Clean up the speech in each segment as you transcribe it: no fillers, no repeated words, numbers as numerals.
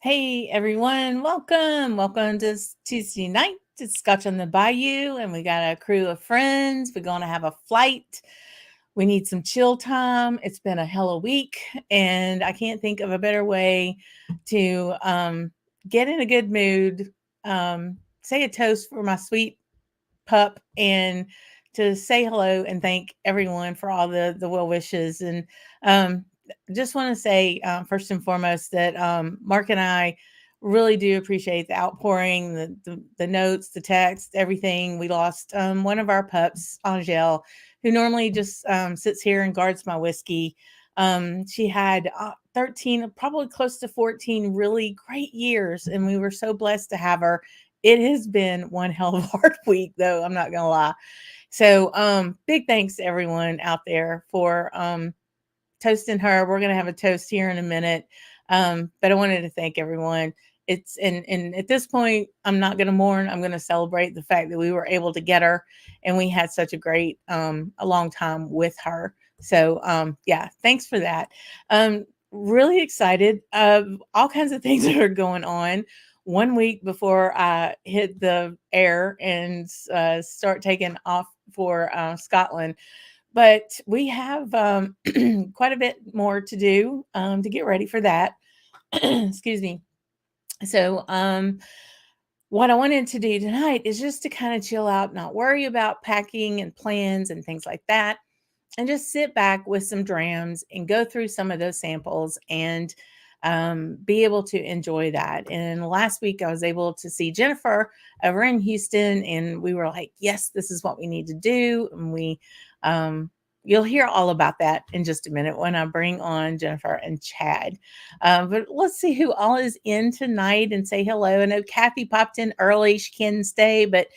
Hey everyone, welcome to Tuesday night. It's Scotch on the Bayou, and we got a crew of friends. We're going to have a flight. We need some chill time. It's been a hell of a week, and I can't think of a better way to get in a good mood, say a toast for my sweet pup, and to say hello and thank everyone for all the well wishes. And um, just want to say first and foremost that Mark and I really do appreciate the outpouring, the notes, the text, everything. We lost one of our pups, Angel, who normally just sits here and guards my whiskey. She had 13, probably close to 14 really great years, and we were so blessed to have her. It has been one hell of a hard week, though, I'm not gonna lie. So, big thanks to everyone out there for toasting her. We're gonna have a toast here in a minute. But I wanted to thank everyone. It's and at this point, I'm not gonna mourn. I'm gonna celebrate the fact that we were able to get her and we had such a great a long time with her. So yeah, thanks for that. Really excited. All kinds of things that are going on. 1 week before I hit the air and start taking off for Scotland, but we have quite a bit more to do to get ready for that. Excuse me. So, what I wanted to do tonight is just to kind of chill out, not worry about packing and plans and things like that, and just sit back with some drams and go through some of those samples and be able to enjoy that. And last week, I was able to see Jennifer over in Houston, and we were like, yes, this is what we need to do. And um, you'll hear all about that in just a minute when I bring on Jennifer and Chad. But let's see who all is in tonight and say hello. I know Kathy popped in early. She can stay, but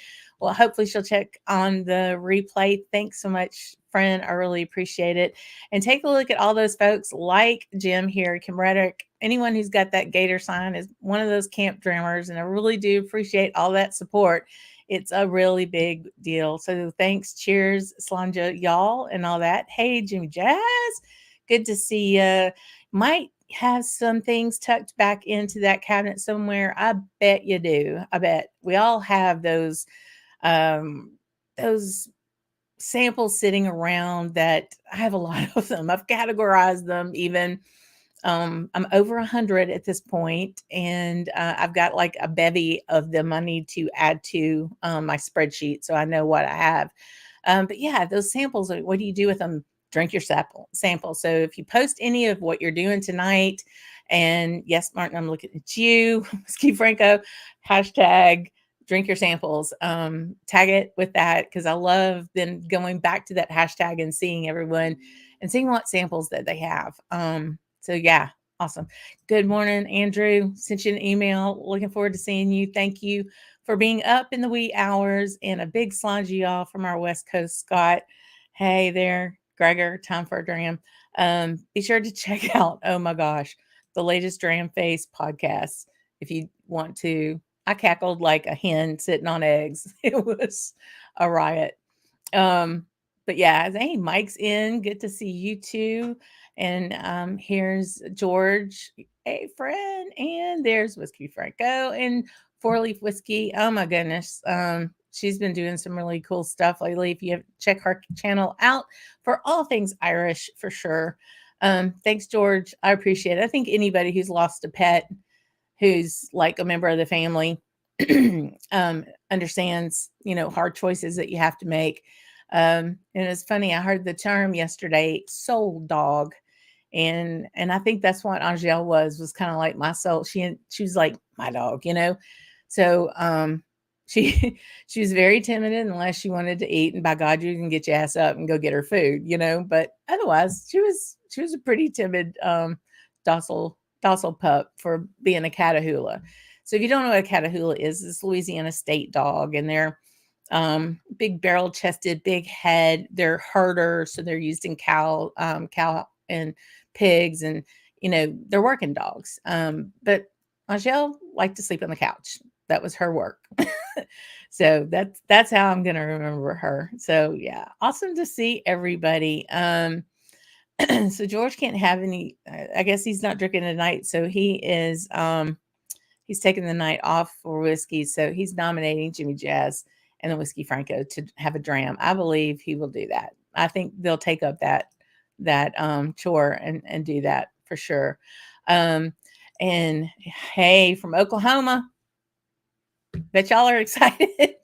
well, hopefully she'll check on the replay. Thanks so much, friend. I really appreciate it. And take a look at all those folks like Jim here, Kim Reddick. Anyone who's got that gator sign is one of those camp drummers, and I really do appreciate all that support. It's a really big deal. So thanks, cheers, Slanja, y'all, and all that. Hey, Jimmy Jazz, good to see you. Might have some things tucked back into that cabinet somewhere. I bet you do. I bet we all have um, those samples sitting around that I have a lot of them. I've categorized them even. I'm over 100 at this point, and I've got like a bevy of them I need to add to my spreadsheet so I know what I have. But yeah, those samples, what do you do with them? Drink your sample. So if you post any of what you're doing tonight, and yes, Martin, I'm looking at you, Ski Franco, hashtag drink your samples. Tag it with that because I love then going back to that hashtag and seeing everyone and seeing what samples that they have. So yeah, awesome. Good morning, Andrew. Sent you an email. Looking forward to seeing you. Thank you for being up in the wee hours, and a big sludgy y'all from our West Coast, Scott. Hey there, Gregor. Time for a dram. Be sure to check out. Oh my gosh, the latest Dram Face podcast. If you want to, I cackled like a hen sitting on eggs. It was a riot. Um, but yeah, hey, Mike's in. Good to see you too. And here's George, hey friend, and there's Whiskey Franco and Four Leaf Whiskey. Oh my goodness, she's been doing some really cool stuff lately. If you have, check her channel out for all things Irish for sure. Thanks, George. I appreciate it. I think anybody who's lost a pet, who's like a member of the family, understands, hard choices that you have to make. And it's funny, I heard the term yesterday, soul dog. And I think that's what Angel was kind of like my soul. She was like my dog. So she she was very timid unless she wanted to eat, and by God, you can get your ass up and go get her food. But otherwise, she was a pretty timid, docile pup for being a Catahoula. So if you don't know what a Catahoula is, it's Louisiana state dog, and they're big barrel chested, big head. They're herders, so they're used in cow and pigs, and they're working dogs. But Angel liked to sleep on the couch. That was her work. So that's how I'm gonna remember her. So yeah, awesome to see everybody. So George can't have any. I guess he's not drinking tonight, so he is he's taking the night off for whiskey, so he's nominating Jimmy Jazz and the Whiskey Franco to have a dram. I believe he will do that. I think they'll take up that chore and do that for sure. And hey, from Oklahoma, bet y'all are excited.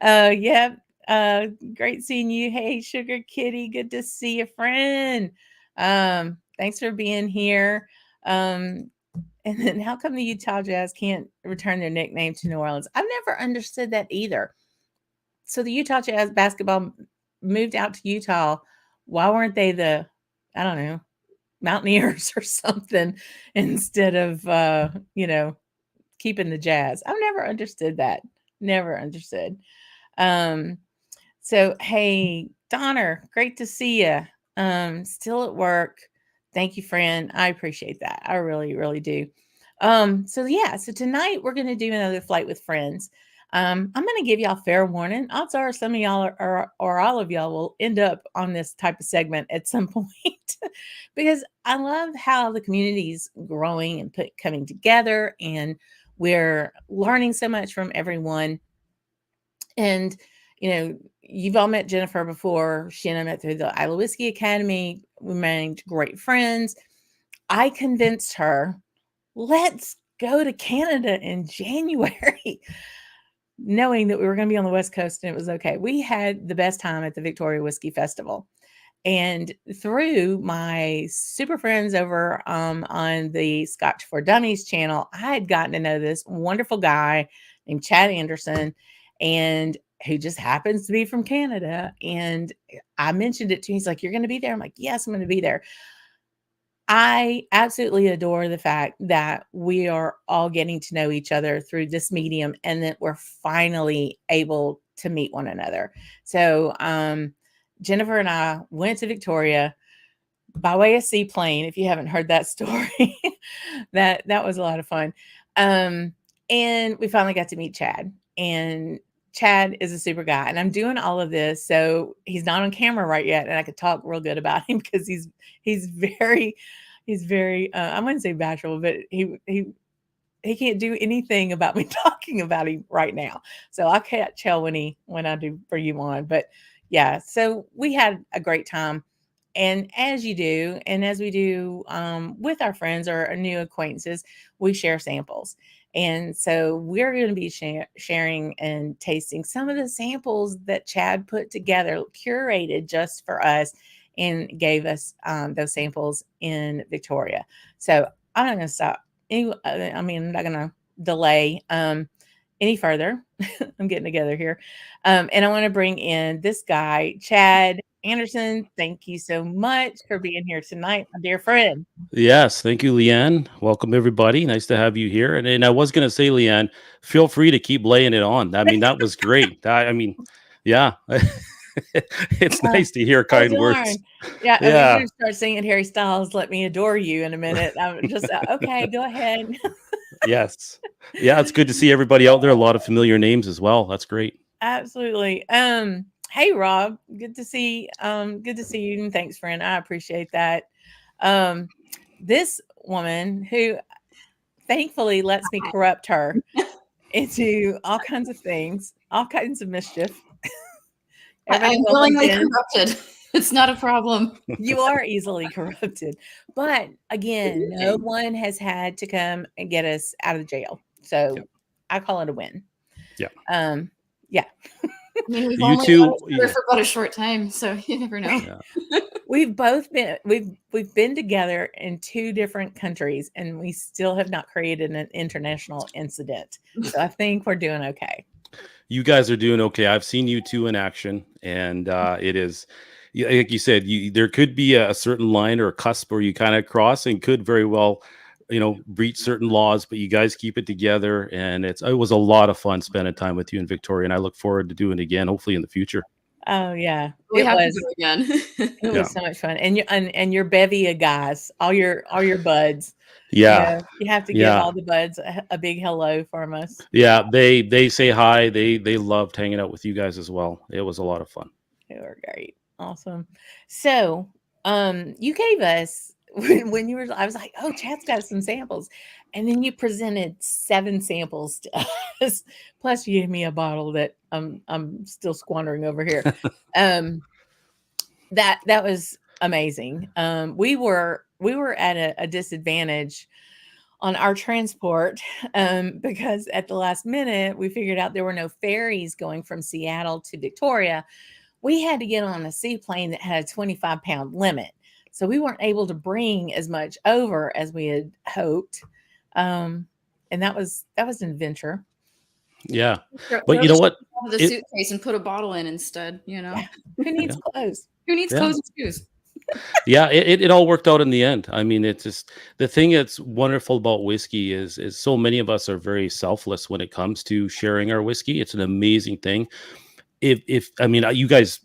Yeah, great seeing you. Hey, Sugar Kitty, good to see you, friend. Thanks for being here. And then how come the Utah Jazz can't return their nickname to New Orleans? I've never understood that either. So the Utah Jazz basketball moved out to Utah. Why weren't they the, I don't know, Mountaineers or something instead of, keeping the Jazz? I've never understood that. Never understood. So, hey, Donner, great to see you. Still at work. Thank you, friend. I appreciate that. I really, really do. So tonight we're going to do another flight with friends. I'm going to give y'all fair warning. Odds are some of y'all or all of y'all will end up on this type of segment at some point because I love how the community's growing and coming together, and we're learning so much from everyone. And, you've all met Jennifer before. She and I met through the Isla Whiskey Academy. We remained great friends. I convinced her, let's go to Canada in January, knowing that we were going to be on the West Coast and it was okay. We had the best time at the Victoria Whisky Festival. And through my super friends over on the Scotch for Dummies channel, I had gotten to know this wonderful guy named Chad Anderson, and who just happens to be from Canada. And I mentioned it to him. He's like, "You're going to be there?" I'm like, "Yes, I'm going to be there." I absolutely adore the fact that we are all getting to know each other through this medium and that we're finally able to meet one another. So, Jennifer and I went to Victoria by way of seaplane. If you haven't heard that story, that was a lot of fun. And we finally got to meet Chad, and Chad is a super guy, and I'm doing all of this. So he's not on camera right yet. And I could talk real good about him because he's very, I wouldn't say bashful, but he can't do anything about me talking about him right now. So I can't tell when I do bring you on, but yeah, so we had a great time. And as you do, and as we do with our friends or our new acquaintances, we share samples. And so we're going to be sharing and tasting some of the samples that Chad put together, curated just for us, and gave us those samples in Victoria. So I'm not going to stop. I'm not going to delay any further. I'm getting together here. And I want to bring in this guy, Chad Anderson. Thank you so much for being here tonight, my dear friend. Yes, thank you, Lee Ann. Welcome, everybody. Nice to have you here. And I was going to say, Lee Ann, feel free to keep laying it on. I mean, that was great. Yeah, it's nice to hear kind words. Yeah, and we're Yeah, going to start singing Harry Styles' "Let Me Adore You" in a minute. I'm just okay. Go ahead. yes. Yeah, it's good to see everybody out there. A lot of familiar names as well. That's great. Absolutely. Hey Rob, good to see you, and thanks, friend. I appreciate that. This woman who thankfully lets me corrupt her into all kinds of things, all kinds of mischief. I'm willingly corrupted. It's not a problem. You are easily corrupted. But again, no one has had to come and get us out of jail. So I call it a win. Yeah. Yeah. I mean, we've only been together for about a short time, so you never know. Yeah. We've been together in 2 different countries, and we still have not created an international incident. So I think we're doing okay. You guys are doing okay. I've seen you two in action, and it is, like you said, there could be a certain line or a cusp where you kind of cross and could very well, breach certain laws, but you guys keep it together, and it was a lot of fun spending time with you in Victoria, and I look forward to doing it again, hopefully in the future. Oh yeah, we have to do it again. It was so much fun, and your bevy of guys, all your buds. Yeah, you have to give all the buds a big hello from us. Yeah, they say hi. They loved hanging out with you guys as well. It was a lot of fun. They were great, awesome. So, you gave us when you were, I was like, oh, Chad's got some samples. And then you presented 7 samples to us. Plus you gave me a bottle that I'm still squandering over here. That was amazing. We were at a disadvantage on our transport because at the last minute we figured out there were no ferries going from Seattle to Victoria. We had to get on a seaplane that had a 25-pound limit. So we weren't able to bring as much over as we had hoped. And that was an adventure. Yeah. But you know what? The suitcase and put a bottle in instead, Yeah. Who needs clothes? Who needs clothes and shoes? Yeah, it all worked out in the end. I mean, it's just the thing that's wonderful about whiskey is so many of us are very selfless when it comes to sharing our whiskey. It's an amazing thing. If I mean, you guys,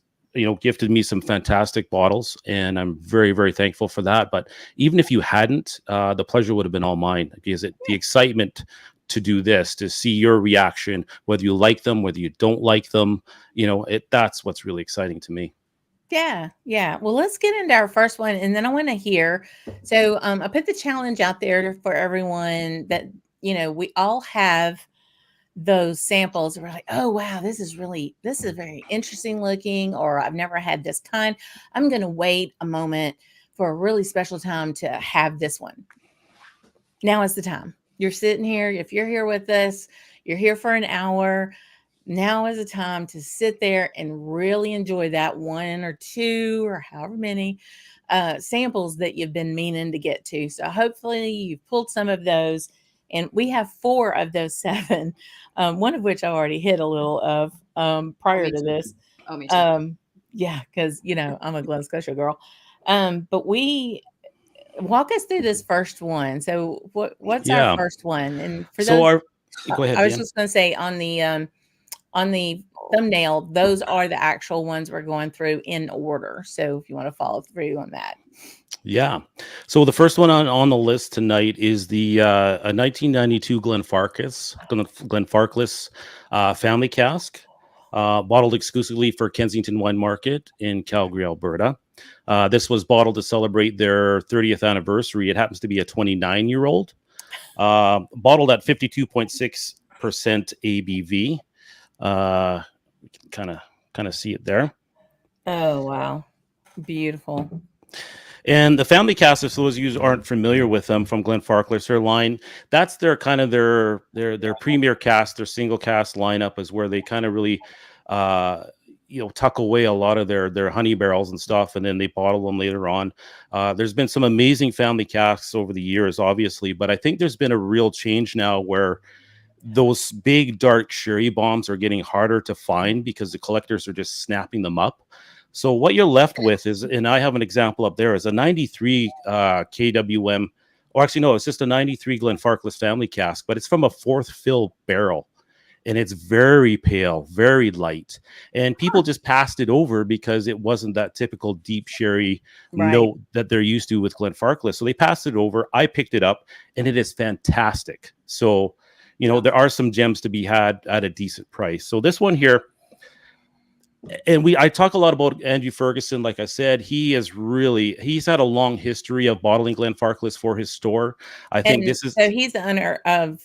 gifted me some fantastic bottles, and I'm very, very thankful for that. But even if you hadn't, the pleasure would have been all mine, because the excitement to do this, to see your reaction, whether you like them, whether you don't like them, that's what's really exciting to me. Yeah. Well, let's get into our first one, and then I want to hear. So I put the challenge out there for everyone that, we all have those samples. We're like, oh, wow, this is very interesting looking, or I've never had this kind. I'm going to wait a moment for a really special time to have this one. Now is the time. You're sitting here. If you're here with us, you're here for an hour. Now is the time to sit there and really enjoy that 1 or 2 or however many samples that you've been meaning to get to. So hopefully you've pulled some of those, and we have 4 of those 7, one of which I already hit a little of prior to this. Oh, me too. Yeah, because, I'm a Glen Scotia girl. But walk us through this first one. So what's our first one? And for those, go ahead. I was just going to say on the thumbnail, those are the actual ones we're going through in order. So if you want to follow through on that. Yeah. So the first one on the list tonight is the 1992 Glenfarclas family cask, bottled exclusively for Kensington Wine Market in Calgary, Alberta. This was bottled to celebrate their 30th anniversary. It happens to be a 29-year-old, bottled at 52.6% ABV. We can kind of see it there. Oh, wow. Beautiful. And the family cask, if those of you aren't familiar with them from Glenfarclas, their line, that's their kind of their premier cask, their single cask lineup is where they kind of really tuck away a lot of their honey barrels and stuff, and then they bottle them later on. There's been some amazing family casks over the years, obviously, but I think there's been a real change now where those big dark sherry bombs are getting harder to find because the collectors are just snapping them up. So what you're left with is, and I have an example up there, is a 93 KWM, or actually no, it's just a 93 Glenfarclas family cask, but it's from a 4th fill barrel, and it's very pale, very light, and people just passed it over because it wasn't that typical deep sherry note that they're used to with Glenfarclas. So they passed it over. I picked it up, and it is fantastic. So there are some gems to be had at a decent price. So this one here, and I talk a lot about Andrew Ferguson. Like I said, he's had a long history of bottling Glenfarclas for his store. I think so he's the owner of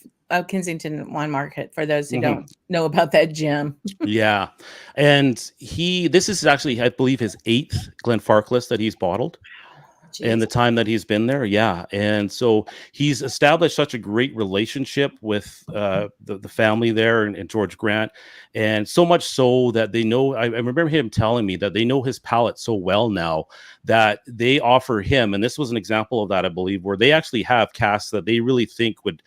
Kensington Wine Market, for those who don't know about that gem. Yeah. And this is actually, I believe, his 8th Glenfarclas that he's bottled. And the time that he's been there. Yeah. And so he's established such a great relationship with the family there and George Grant. And so much so that they know, I remember him telling me that they know his palate so well now that they offer him, and this was an example of that, I believe, where they actually have casks that they really think would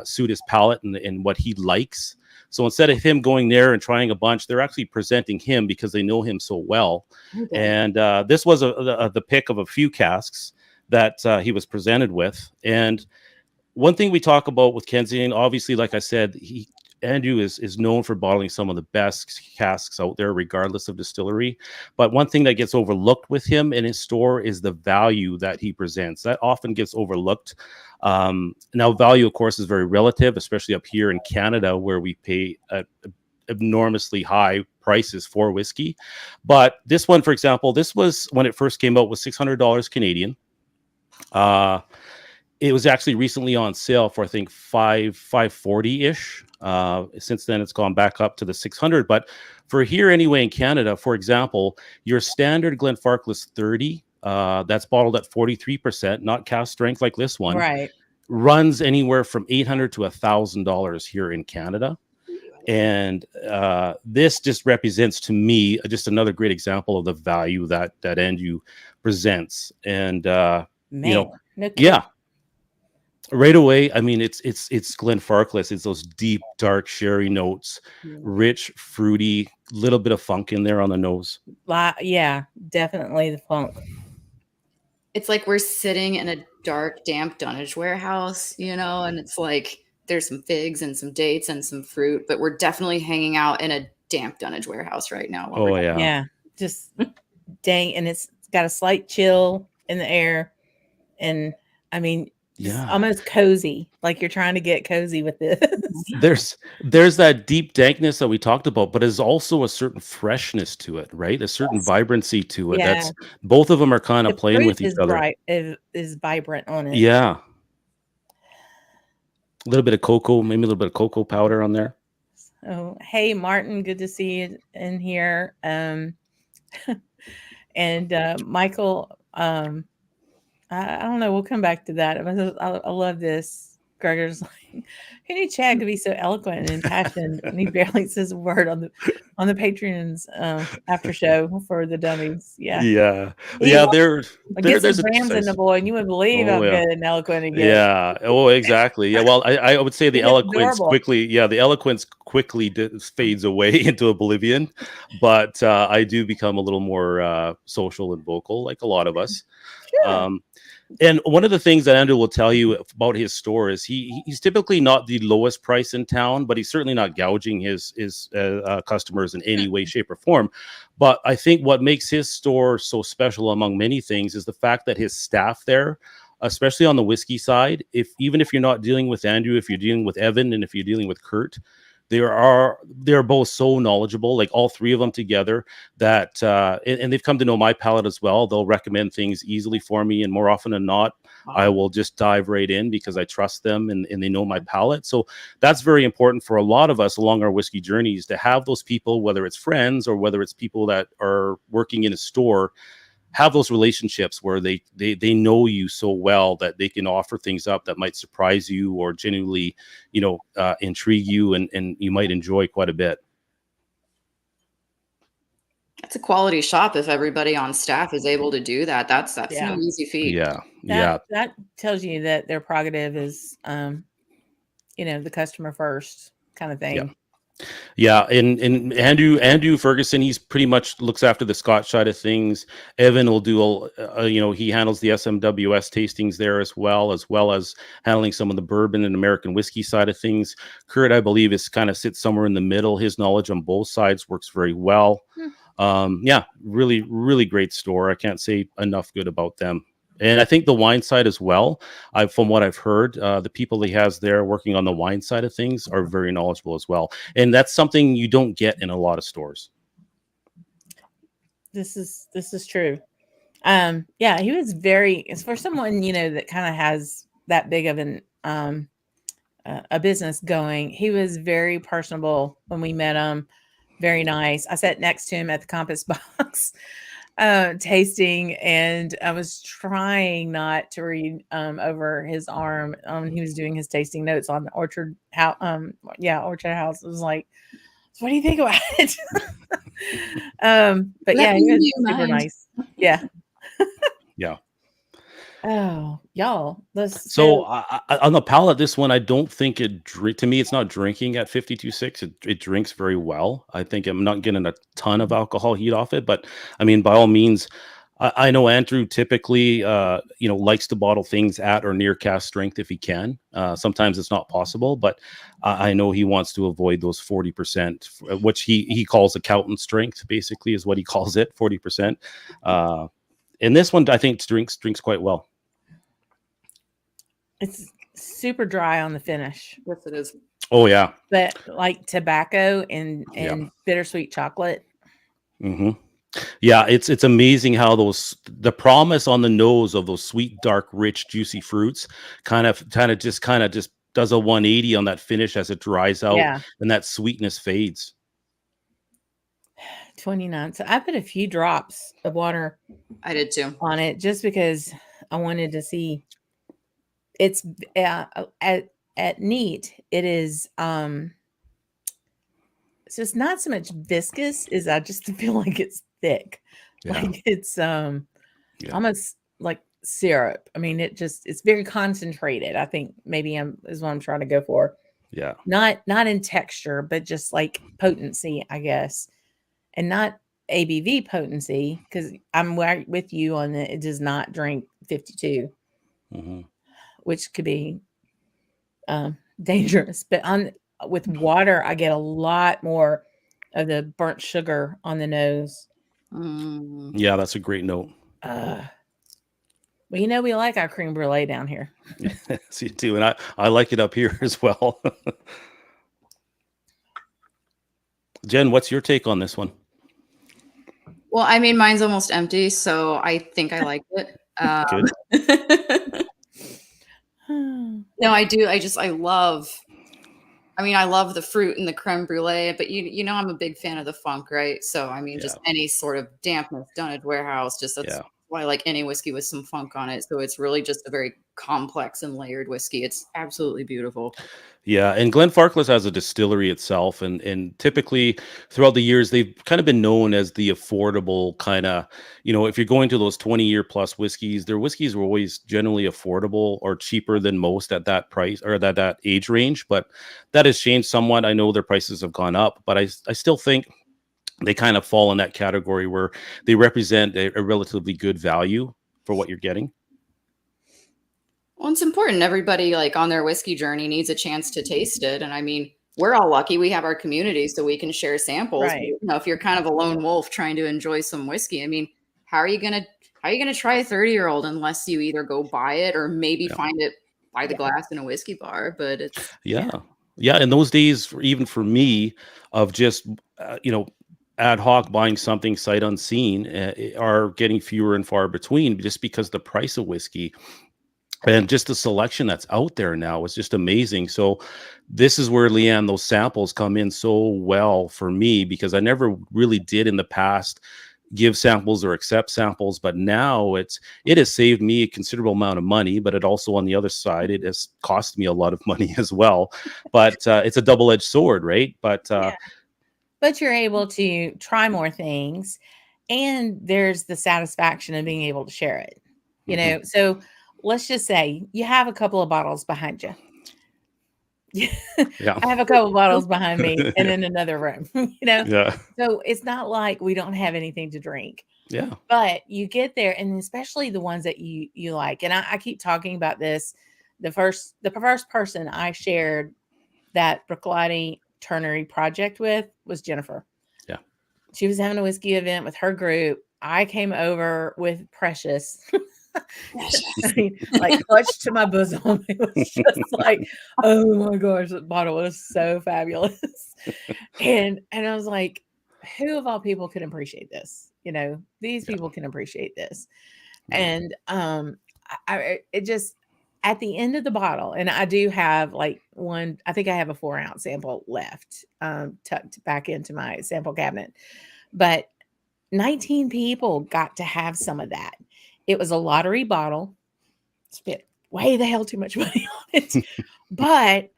suit his palate and what he likes. So instead of him going there and trying a bunch, they're actually presenting him because they know him so well. Okay. And this was the pick of a few casks that he was presented with. And one thing we talk about with Kensington, obviously, like I said, Andrew is known for bottling some of the best casks out there, regardless of distillery. But one thing that gets overlooked with him in his store is the value that he presents. That often gets overlooked. Now, value, of course, is very relative, especially up here in Canada, where we pay enormously high prices for whiskey. But this one, for example, this was when it first came out was $600 Canadian. It was actually recently on sale for I think 540-ish. Since then, it's gone back up to the 600. But for here anyway in Canada, for example, your standard Glenfarclas 30, that's bottled at 43%, not cask strength like this one, Right. runs anywhere from $800 to $1,000 here in Canada. And this just represents to me just another great example of the value that Andrew presents. And Man, no kidding. yeah, right away. I mean, it's Glenfarclas. It's those deep, dark sherry notes, rich, fruity, little bit of funk in there on the nose. Yeah, definitely the funk. It's like we're sitting in a dark, damp dunnage warehouse, and it's like there's some figs and some dates and some fruit, but we're definitely hanging out in a damp dunnage warehouse right now. Oh yeah. Yeah. Just dang. And it's got a slight chill in the air. And I mean, yeah, almost cozy. Like you're trying to get cozy with this. There's that deep dankness that we talked about, but there's also a certain freshness to it, right? A certain vibrancy to it. Yeah. That's both of them are kind of The playing fruit with each is other. bright, is vibrant on it. Yeah. A little bit of cocoa, maybe a little bit of cocoa powder on there. Oh, hey Martin, good to see you in here. And Michael, I don't know. We'll come back to that. I love this. Gregor's like, who knew Chad could be so eloquent and impassioned, and he barely says a word on the Patreon's after show for the dummies. Yeah. There's some drams in the boy, and you wouldn't believe how good and eloquent he gets. Yeah. Oh, exactly. Yeah. Well, I would say the eloquence quickly fades away into oblivion, but I do become a little more social and vocal, like a lot of us. Sure. And one of the things that Andrew will tell you about his store is he's typically not the lowest price in town, but he's certainly not gouging his customers in any way, shape, or form. But I think what makes his store so special, among many things, is the fact that his staff there, especially on the whiskey side, even if you're not dealing with Andrew, if you're dealing with Evan, and if you're dealing with Kurt, they're both so knowledgeable, like all three of them together, that and they've come to know my palate as well. They'll recommend things easily for me, and more often than not, I will just dive right in because I trust them and they know my palate. So that's very important for a lot of us along our whiskey journeys, to have those people, whether it's friends or whether it's people that are working in a store, have those relationships where they know you so well that they can offer things up that might surprise you or genuinely, intrigue you and you might enjoy quite a bit. That's a quality shop if everybody on staff is able to do that. That's no easy feat. That tells you that their prerogative is the customer first kind of thing. Yeah, and Andrew Ferguson, he's pretty much looks after the Scotch side of things. Evan will do, he handles the SMWS tastings there as well as handling some of the bourbon and American whiskey side of things. Kurt, I believe, sits somewhere in the middle. His knowledge on both sides works very well. Really, really great store. I can't say enough good about them. And I think the wine side as well, from what I've heard, the people he has there working on the wine side of things are very knowledgeable as well. And that's something you don't get in a lot of stores. This is true. He was very, as for someone, that kind of has that big of a business going, he was very personable when we met him. Very nice. I sat next to him at the Compass Box tasting, and I was trying not to read over his arm. He was doing his tasting notes on Orchard House. Orchard House. It was like, so what do you think about it? But he was super nice. Yeah. Yeah. Oh, y'all. So on the palate, this one, I don't think to me, it's not drinking at 52.6. It drinks very well. I think I'm not getting a ton of alcohol heat off it, but I mean, by all means, I know Andrew typically, likes to bottle things at or near cask strength if he can. Sometimes it's not possible, but I know he wants to avoid those 40%, which he calls accountant strength, basically is what he calls it, 40%. And this one, I think, drinks quite well. It's super dry on the finish. Yes, it is. Oh yeah. But like tobacco and bittersweet chocolate. Mm-hmm. Yeah, it's amazing how the promise on the nose of those sweet, dark, rich, juicy fruits kind of just does a 180 on that finish as it dries out Yeah, and that sweetness fades. 29. So I put a few drops of water I did too. on it just because I wanted to see. It's at neat. It is so it's not so much viscous as I just feel like it's thick. Yeah, Like it's yeah, almost like syrup. I mean, it's very concentrated. I think maybe is what I'm trying to go for. yeah. Not in texture, but just like potency, I guess. And not ABV potency, because I'm right with you on that. It does not drink 52, Hmm. which could be dangerous. But on with water, I get a lot more of the burnt sugar on the nose. Mm. Yeah, that's a great note. Uh, well, you know, we like our creme brulee down here. See too, and I like it up here as well. Jen, what's your take on this one? Well, I mean, mine's almost empty, so I think I like it. Good. No, I do. I love. I mean, I love the fruit and the creme brulee, but you know, I'm a big fan of the funk, right? So, I mean, Yeah, just any sort of dampness done at warehouse, just that's yeah. why I like any whiskey with some funk on it. So it's really just a very complex and layered whiskey. It's absolutely beautiful. Yeah, and Glenfarclas has a distillery itself, and typically throughout the years they've kind of been known as the affordable kind of, if you're going to those 20-year plus whiskeys, their whiskeys were always generally affordable or cheaper than most at that price or that age range. But that has changed somewhat. I know their prices have gone up, but I still think they kind of fall in that category where they represent a relatively good value for what you're getting. Well, it's important. Everybody, like on their whiskey journey, needs a chance to taste it. And I mean, we're all lucky we have our community so we can share samples. But, Right. you know, if you're kind of a lone wolf trying to enjoy some whiskey, I mean, how are you gonna try a 30-year-old unless you either go buy it or maybe Yeah. find it by the Yeah. glass in a whiskey bar? But it's Yeah. Yeah. In those days, even for me, of just, ad hoc buying something sight unseen are getting fewer and far between just because the price of whiskey and just the selection that's out there now is just amazing. So this is where, Lee Ann, those samples come in so well for me because I never really did in the past give samples or accept samples, but now it has saved me a considerable amount of money, but it also on the other side it has cost me a lot of money as well. But it's a double-edged sword, right? But Yeah. But you're able to try more things, and there's the satisfaction of being able to share it. You mhm, know, so let's just say you have a couple of bottles behind you. yeah. I have a couple bottles behind me and in another room, Yeah. So it's not like we don't have anything to drink, Yeah. but you get there, and especially the ones that you like. And I keep talking about this. The first person I shared that Brooklighty Turnery project with was Jennifer. Yeah. She was having a whiskey event with her group. I came over with Precious. I mean, like clutched to my bosom. It was just like, oh my gosh, that bottle was so fabulous. And I was like, who of all people can appreciate this? These Yeah. people can appreciate this. Yeah. And it just at the end of the bottle, and I do have like one, I think I have a 4-ounce sample left, tucked back into my sample cabinet. But 19 people got to have some of that. It was a lottery bottle. Spent way the hell too much money on it. But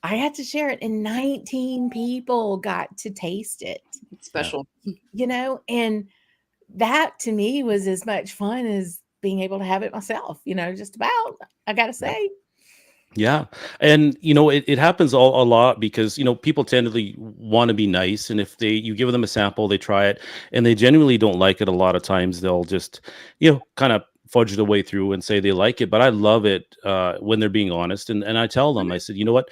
I had to share it, and 19 people got to taste it. It's special. And that to me was as much fun as being able to have it myself, just about, I gotta say. Yeah. And it happens a lot because people tend to want to be nice, and if you give them a sample, they try it and they genuinely don't like it, a lot of times they'll just kind of fudge the way through and say they like it. But I love it when they're being honest, and I tell them, I said, you know what,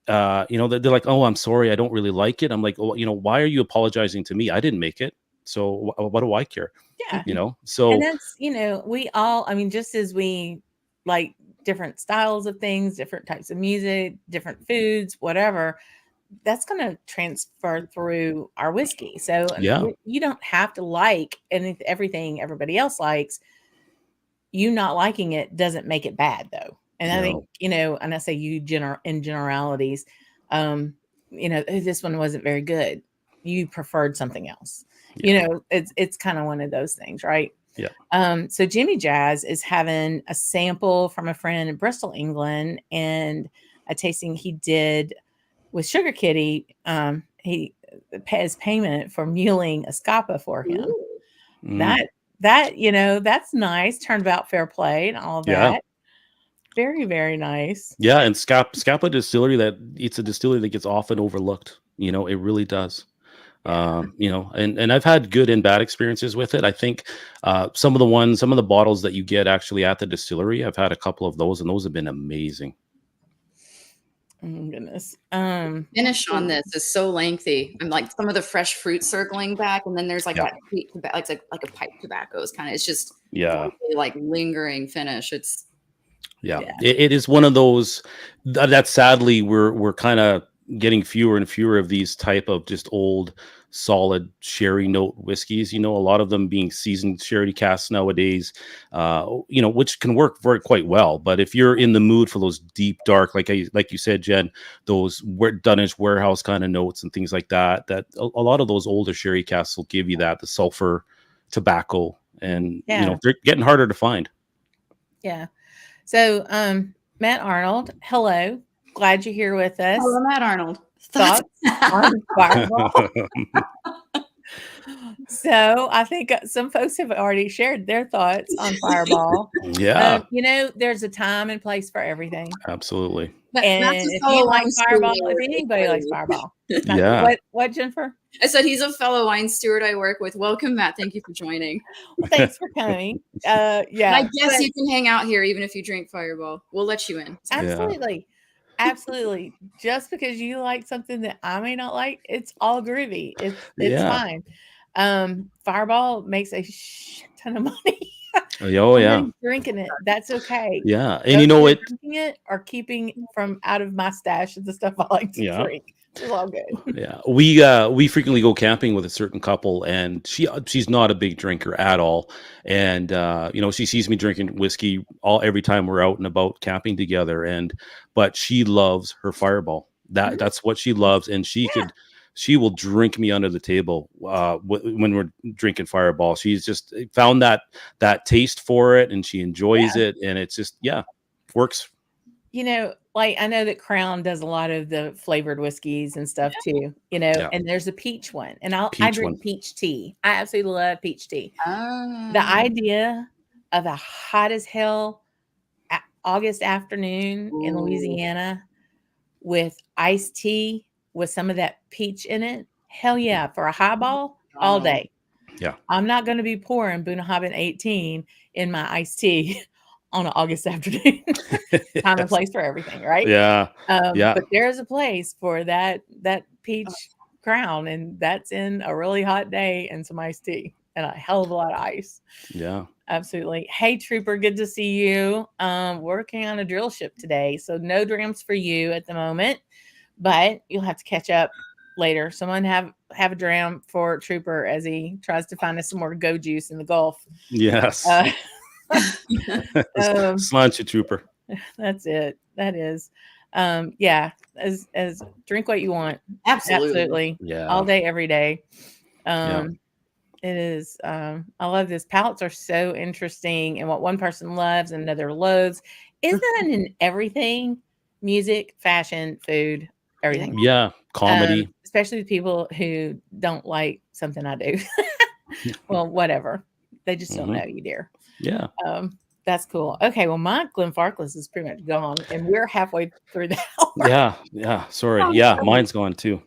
they're like, oh, I'm sorry, I don't really like it. I'm like, oh, why are you apologizing to me? I didn't make it, so what do I care? Yeah. And So that's, we all, I mean, just as we like different styles of things, different types of music, different foods, whatever, that's going to transfer through our whiskey. So Yeah. you don't have to like everything everybody else likes. You not liking it doesn't make it bad, though. And I think, and I say you in generalities, this one wasn't very good. You preferred something else. Yeah. It's kind of one of those things, right? Yeah. So Jimmy Jazz is having a sample from a friend in Bristol, England, and a tasting he did with Sugar Kitty. He pays payment for muling a Scapa for him. That that's nice. Turnabout fair play and all of that. Very, very nice. Yeah, and Scapa Distillery, it's a distillery that gets often overlooked. It really does. And I've had good and bad experiences with it. I think some of the bottles that you get actually at the distillery, I've had a couple of those, and those have been amazing. Oh goodness. Finish on this is so lengthy. I'm like some of the fresh fruit circling back, and then there's like that sweet tobacco, like a pipe tobacco is kind of. It's just really, like lingering finish. It's it is one of those that sadly we're kind of getting fewer and fewer of these type of just old solid sherry note whiskeys. A lot of them being seasoned sherry casks nowadays, which can work quite well. But if you're in the mood for those deep dark, like you said, Jen, those Dunwich warehouse kind of notes and things like that a lot of those older sherry casks will give you the sulfur tobacco, and they're getting harder to find. So Matt Arnold, hello, glad you're here with us. Hello, Matt Arnold. Thoughts on Fireball? So I think some folks have already shared their thoughts on Fireball. There's a time and place for everything. Absolutely. And if you like Fireball, if anybody likes Fireball. What, Jennifer? I said he's a fellow wine steward I work with. Welcome, Matt. Thank you for joining. Well, thanks for coming. I guess you can hang out here even if you drink Fireball. We'll let you in. Absolutely. Absolutely. Just because you like something that I may not like, it's all groovy. It's fine. Fireball makes a shit ton of money. Drinking it. That's okay. Yeah. And drinking it or keeping from out of my stash of the stuff I like to drink. It's all good. Yeah. We frequently go camping with a certain couple, and she's not a big drinker at all. And she sees me drinking whiskey every time we're out and about camping together. But she loves her Fireball. That's what she loves, and she will drink me under the table when we're drinking Fireball. She's just found that taste for it, and she enjoys it, and it's just works. I know that Crown does a lot of the flavored whiskeys and stuff too, and there's a peach one, and I drink peach tea. I absolutely love peach tea. The idea of a hot as hell August afternoon in Louisiana with iced tea with some of that peach in it, hell yeah, for a highball all day. Yeah. I'm not going to be pouring Bunnahabhain 18 in my iced tea on an August afternoon. Time and place for everything, right? But there's a place for that peach Crown, and that's in a really hot day and some iced tea and a hell of a lot of ice. Yeah. Absolutely. Hey, Trooper, good to see you. Working on a drill ship today, so no drams for you at the moment, but you'll have to catch up later. Someone have a dram for Trooper as he tries to find us some more go juice in the Gulf. Yes. Sláinte, Trooper. That's it. That is. As drink what you want. Absolutely. Yeah. All day, every day. It is. I love this. Palates are so interesting, and what one person loves, another loathes. Isn't that in everything? Music, fashion, food, everything. Yeah. Comedy. Especially people who don't like something I do. Well, whatever. They just don't know you, dear. Yeah. That's cool. Okay. Well, my Glenfarclas is pretty much gone, and we're halfway through the hour. Yeah. Sorry. Yeah. Mine's gone too.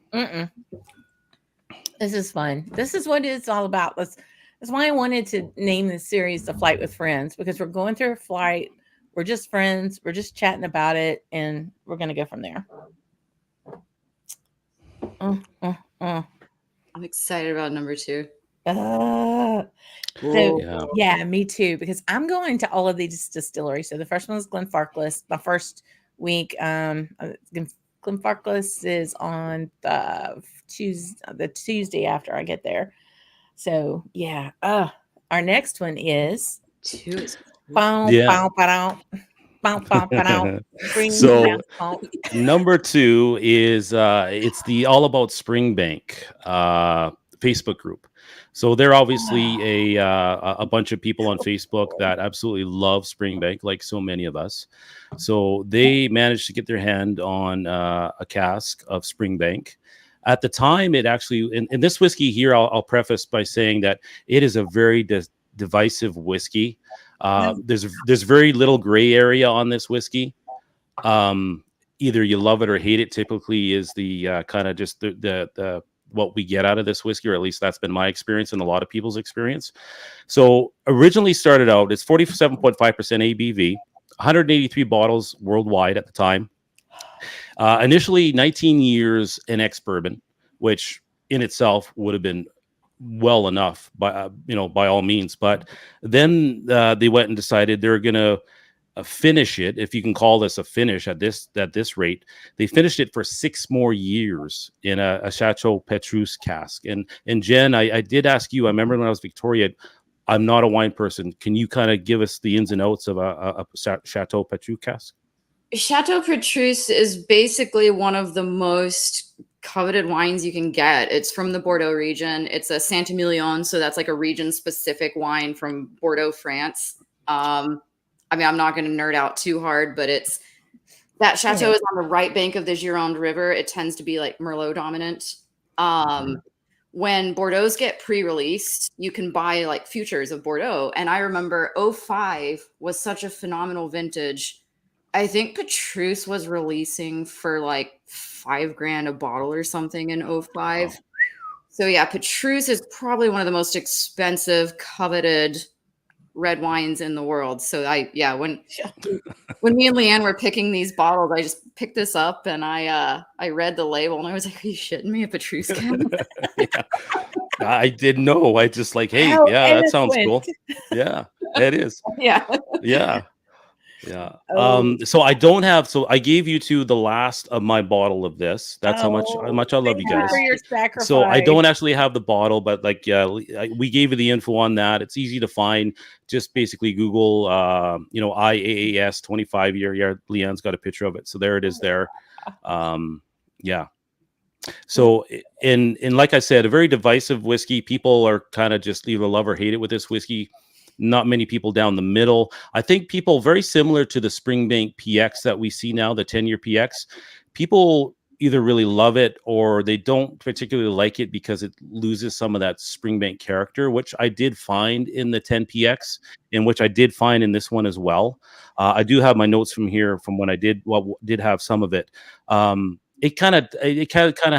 This is fun. This is what it's all about. That's why I wanted to name this series The Flight with Friends, because we're going through a flight. We're just friends. We're just chatting about it, and we're going to go from there. I'm excited about number 2. Me too, because I'm going to all of these distilleries. So the first one is Glenfarclas. My first week, Glenfarclas is on the Tuesday after I get there. So yeah. Our next one is Two is bow, Yeah. bow, bow, bow, bow, bow, spring So bow. number 2 is it's the All About Springbank Facebook group. So they're obviously a bunch of people on Facebook that absolutely love Springbank, like so many of us. So they managed to get their hand on a cask of Springbank. At the time, it actually, in this whiskey here, I'll preface by saying that it is a very divisive whiskey. There's very little gray area on this whiskey. Either you love it or hate it. Typically, is the kind of just the what we get out of this whiskey, or at least that's been my experience and a lot of people's experience. So originally started out, it's 47.5% ABV, 183 bottles worldwide at the time. Initially 19 years in ex-bourbon, which in itself would have been well enough by by all means. But then they went and decided they're going to finish it, if you can call this a finish at this rate. They finished it for 6 more years in a Chateau Petrus cask. And Jen, I did ask you, I remember when I was Victoria, I'm not a wine person. Can you kind of give us the ins and outs of a Chateau Petrus cask? Chateau Petrus is basically one of the most coveted wines you can get. It's from the Bordeaux region. It's a Saint-Emilion, so that's like a region-specific wine from Bordeaux, France. I mean, I'm not going to nerd out too hard, but that chateau is on the right bank of the Gironde River. It tends to be like Merlot dominant. When Bordeaux's get pre-released, you can buy like futures of Bordeaux. And I remember 05 was such a phenomenal vintage. I think Petrus was releasing for like $5,000 a bottle or something in 05. Wow. So yeah, Petrus is probably one of the most expensive, coveted red wines in the world. So when me and Lee Ann were picking these bottles, I just picked this up and I read the label and I was like, are you shitting me, a Petrus can? Yeah. I didn't know. I just like, hey, yeah, that sounds cool. Yeah, it is. Yeah. So I don't have. So I gave you two the last of my bottle of this. That's how much I love you guys. For your sacrifice. So I don't actually have the bottle, but like, we gave you the info on that. It's easy to find. Just basically Google, IAAS 25 year. Yeah, Leon's got a picture of it. So there it is. There. Yeah. So in like I said, a very divisive whiskey. People are kind of just either love or hate it with this whiskey. Not many people down the middle. I think people very similar to the Springbank PX that we see now, the 10-year PX. People either really love it or they don't particularly like it because it loses some of that Springbank character, which I did find in the 10 PX, and which I did find in this one as well. I do have my notes from here from when I did have some of it. It kind of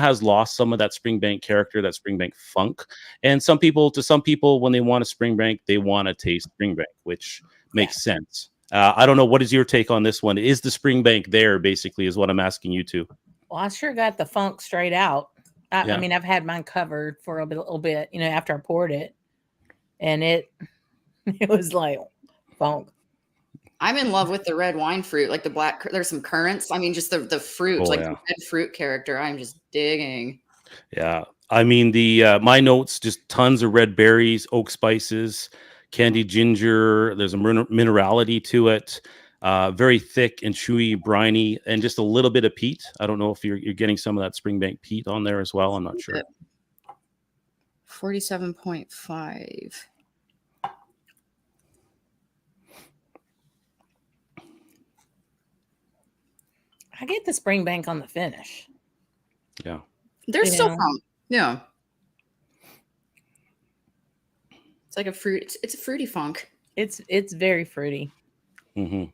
has lost some of that Springbank character, that Springbank funk. And to some people, when they want a Springbank, they want to taste Springbank, which makes sense. I don't know. What is your take on this one? Is the Springbank there, basically, is what I'm asking you to. Well, I sure got the funk straight out. I mean, I've had mine covered for a little bit, after I poured it. And it was like funk. I'm in love with the red wine fruit, like the black. There's some currants. I mean, just the fruit, the red fruit character. I'm just digging. Yeah, I mean my notes, just tons of red berries, oak spices, candied ginger. There's a minerality to it. Very thick and chewy, briny, and just a little bit of peat. I don't know if you're getting some of that Springbank peat on there as well. I'm not sure. 47.5. I get the Springbank on the finish. Yeah. There's still some. Yeah. It's like a fruit. It's a fruity funk. It's very fruity. Mm-hmm.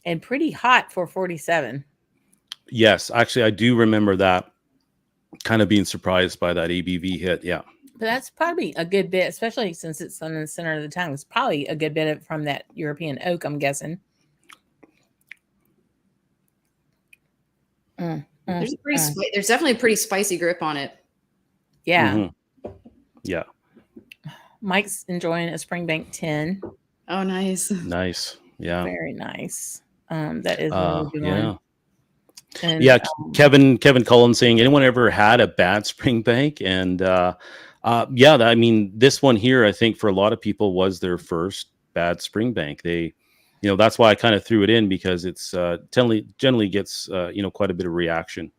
And pretty hot for 47. Yes, actually, I do remember that. Kind of being surprised by that ABV hit. Yeah. But that's probably a good bit, especially since it's in the center of the tongue. It's probably a good bit from that European oak, I'm guessing. There's definitely a pretty spicy grip on it. Yeah. Mm-hmm. Yeah. Mike's enjoying a Springbank 10. Oh, nice. Nice. Yeah. Very nice. That is really good Yeah. one. And Yeah. Kevin Cullen saying, anyone ever had a bad spring bank? And yeah, I mean, this one here, I think for a lot of people was their first bad spring bank. They, that's why I kind of threw it in, because it's generally gets quite a bit of reaction.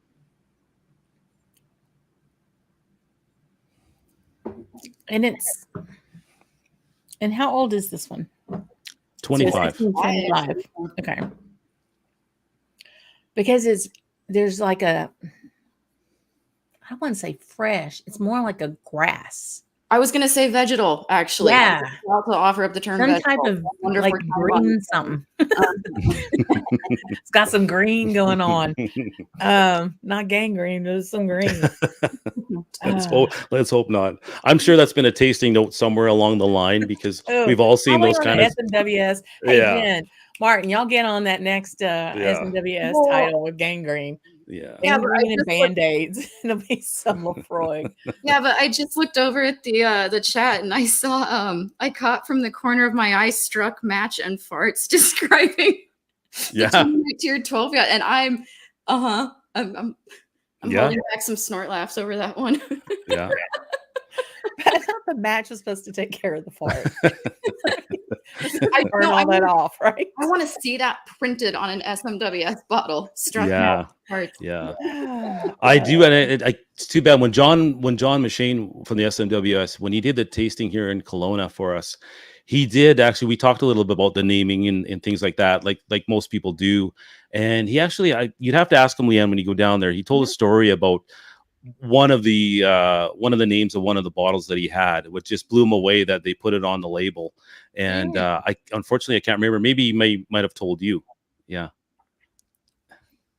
And how old is this one? 25. So 25. Okay. Because there's like I don't want to say fresh. It's more like a grass. I was gonna say vegetal, actually. Yeah. I was about to offer up the term Some vegetal. type of like green something. It's got some green going on. Not gangrene, there's some green. Let's hope not. I'm sure that's been a tasting note somewhere along the line, because we've all seen those kind of SMWS. Hey, Jen, Martin, y'all get on that next SMWS title with gangrene. Yeah. Gangrene and Band-Aids. It'll be some Lefroy. Yeah, but I just looked over at the chat and I saw I caught from the corner of my eye struck match and farts describing the tier 12. Yeah, and I'm holding back some snort laughs over that one. Yeah. I thought the match was supposed to take care of the fart. I burn all that off, right? I want to see that printed on an SMWS bottle. Struck Yeah. I do, and it's too bad when John Machine from the SMWS, when he did the tasting here in Kelowna for us, he did actually. We talked a little bit about the naming and things like that, like most people do. And he actually, you'd have to ask him, Lee Ann, when you go down there. He told a story about one of the names of one of the bottles that he had, which just blew him away that they put it on the label. And I unfortunately I can't remember. Maybe he might have told you. Yeah.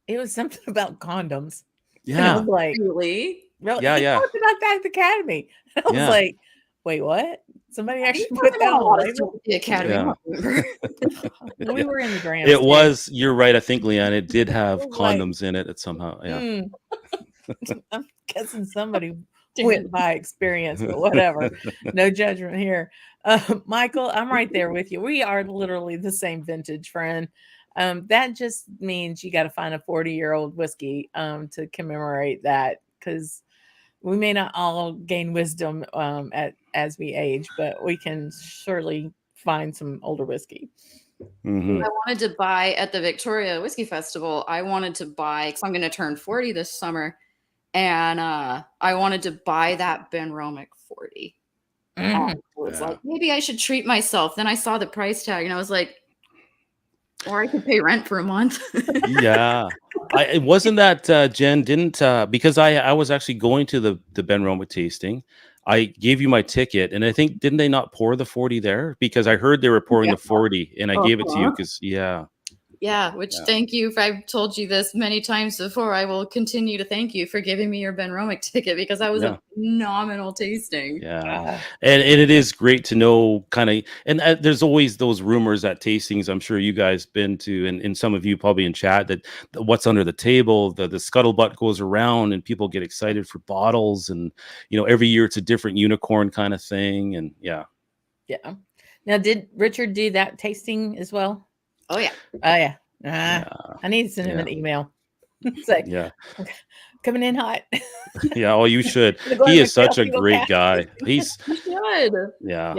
It was something about condoms. Yeah. And I was like, really? Yeah. He talked about that at the Academy. And I was like, wait, what? Somebody actually put that on the Academy. Yeah. We were in the drams. It was. You're right. I think, Lee Ann, it did have condoms in it somehow. Yeah. I'm guessing somebody went by experience, but whatever. No judgment here. Michael, I'm right there with you. We are literally the same vintage, friend. That just means you got to find a 40-year-old whiskey to commemorate that, because we may not all gain wisdom as we age, but we can surely find some older whiskey. Mm-hmm. I wanted to buy at the Victoria Whisky Festival. I wanted to buy, because I'm going to turn 40 this summer, and I wanted to buy that Ben Romick 40. I was like, maybe I should treat myself. Then I saw the price tag and I was like, or I could pay rent for a month. Yeah. It wasn't that Jen didn't, because I was actually going to the Ben Romick tasting. I gave you my ticket, and I think, didn't they not pour the 40 there? Because I heard they were pouring the 40, and I gave it to you because, thank you. I've told you this many times before. I will continue to thank you for giving me your Ben Romick ticket, because that was a phenomenal tasting. Yeah. And it is great to know kind of, and there's always those rumors at tastings. I'm sure you guys been to, and some of you probably in chat, that what's under the table, the scuttlebutt goes around and people get excited for bottles, and, every year it's a different unicorn kind of thing. And yeah. Now, did Richard do that tasting as well? Oh yeah. I need to send him an email. Say, coming in hot. Yeah. Oh, you should. He is such a great guy. He's good. Yeah.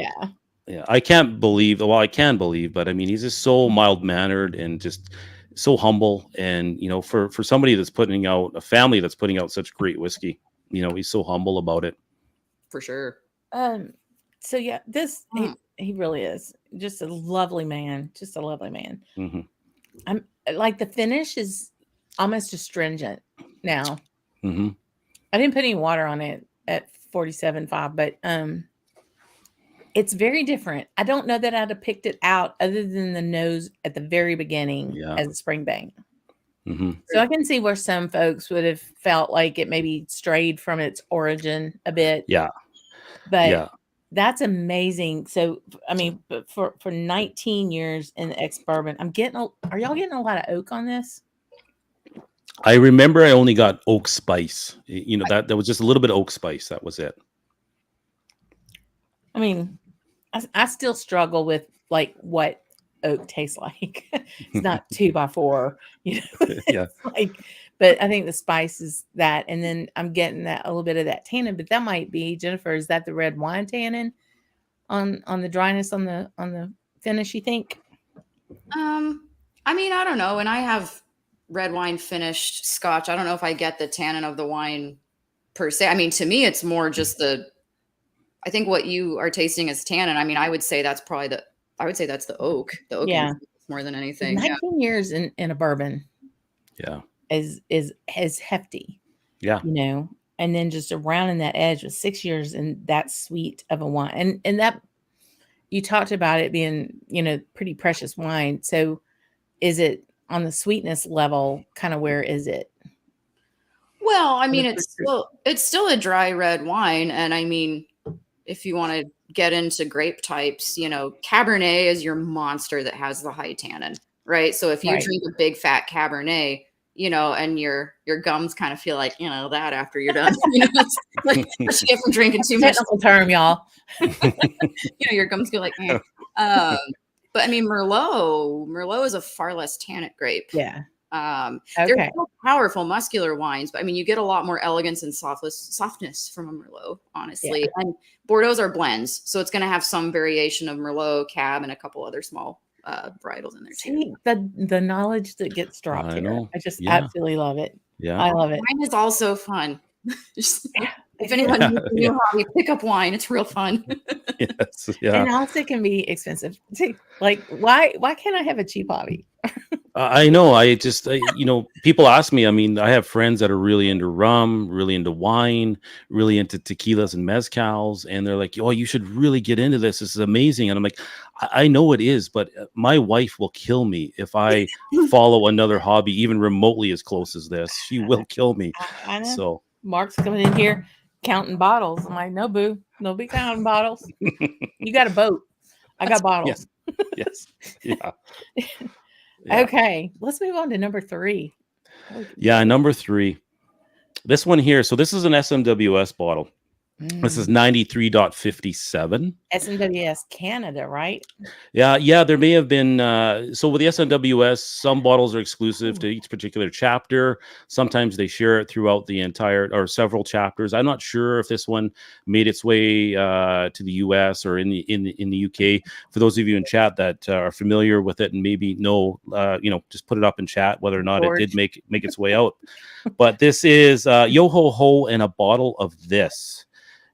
I can't believe. Well, I can believe, but I mean, he's just so mild mannered and just so humble. And for somebody that's putting out a family that's putting out such great whiskey, he's so humble about it. For sure. So yeah, he really is just a lovely man. Mm-hmm. I'm like, the finish is almost astringent now. Mm-hmm. I didn't put any water on it at 47.5, but it's very different. I don't know that I'd have picked it out other than the nose at the very beginning as a spring bank. Mm-hmm. So I can see where some folks would have felt like it maybe strayed from its origin a bit. Yeah. But that's amazing. So, I mean, for 19 years in the ex-bourbon, are y'all getting a lot of oak on this? I remember I only got oak spice. That was just a little bit of oak spice. That was it. I mean, I still struggle with like what oak tastes like. It's not 2x4, you know. Yeah. It's like, but I think the spice is that, and then I'm getting that a little bit of that tannin. But that might be, Jennifer, is that the red wine tannin on the dryness on the finish? You think? I mean, I don't know. When I have red wine finished Scotch, I don't know if I get the tannin of the wine per se. I mean, to me, it's more just I think what you are tasting is tannin. I mean, I would say that's probably I would say that's the oak. The oak Yeah. more than anything. 19 years in a bourbon Yeah. is hefty. Yeah. You know, and then just around in that edge with 6 years and that sweet of a wine. And that you talked about it being, you know, pretty precious wine. So is it on the sweetness level? Kind of where is it? Well, I mean, it's still a dry red wine. And I mean, if you want to get into grape types, you know, Cabernet is your monster that has the high tannin, right? So if you drink a big fat Cabernet, you know, and your gums kind of feel like, you know, that after you're done, you know, it's like what you get from drinking too much. Technical term, y'all. You know, your gums feel like, eh. But I mean, Merlot is a far less tannic grape. Yeah. They're still powerful, muscular wines, but I mean, you get a lot more elegance and softness from a Merlot, honestly. Yeah. And Bordeaux's are blends, so it's going to have some variation of Merlot, Cab, and a couple other small varietals in there too. See, the knowledge that gets dropped here. I just absolutely love it. Yeah, I love it. Wine is also fun. If anyone needs a new hobby, pick up wine. It's real fun. Yes, yeah. And also can be expensive. Like, why can't I have a cheap hobby? I know. You know, people ask me. I mean, I have friends that are really into rum, really into wine, really into tequilas and mezcals, and they're like, "Oh, you should really get into this. This is amazing." And I'm like, I know it is, but my wife will kill me if I follow another hobby, even remotely as close as this. She will kill me. I know. So Mark's coming in here counting bottles. I'm like, no, boo, no be counting bottles. You got a boat. I got bottles. Yes. Yeah. Yeah. Okay, let's move on to number 3. Yeah, number 3. This one here. So this is an SMWS bottle. This is 93.57. SMWS Canada, right? Yeah. There may have been. So with the SMWS, some bottles are exclusive to each particular chapter. Sometimes they share it throughout the entire or several chapters. I'm not sure if this one made its way to the US or in the UK. For those of you in chat that are familiar with it and maybe know, just put it up in chat whether or not it did make its way out. But this is Yo Ho Ho and a bottle of this.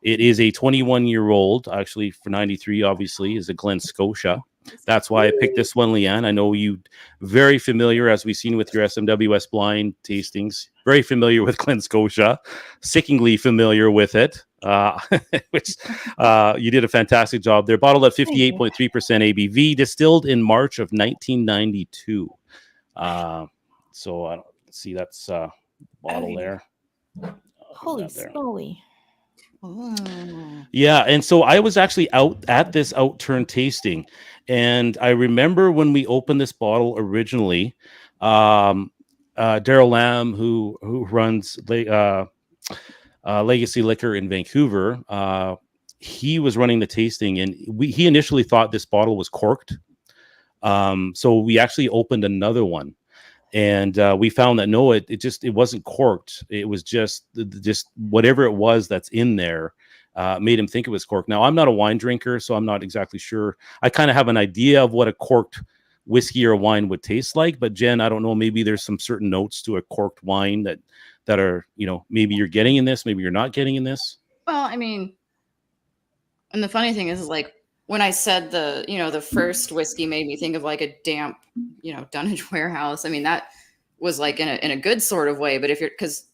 It is a 21-year-old, actually, for 93, obviously, is a Glen Scotia. That's why I picked this one, Lee Ann. I know you very familiar, as we've seen with your SMWS blind tastings, very familiar with Glen Scotia, sickeningly familiar with it, which you did a fantastic job there. Bottled at 58.3% ABV, distilled in March of 1992. So I don't see that's bottle there. Holy smoly. Oh. Yeah, and so I was actually out at this outturn tasting, and I remember when we opened this bottle originally, Daryl Lamb, who runs Legacy Liquor in Vancouver, he was running the tasting, and he initially thought this bottle was corked. So we actually opened another one. And we found that no, it wasn't corked. It was just whatever it was that's in there made him think it was corked. Now, I'm not a wine drinker, so I'm not exactly sure. I kind of have an idea of what a corked whiskey or wine would taste like. But Jen, I don't know. Maybe there's some certain notes to a corked wine that are, maybe you're getting in this, maybe you're not getting in this. Well, I mean, and the funny thing is like, when I said the first whiskey made me think of like a damp, dunnage warehouse. I mean, that was like in a good sort of way. But because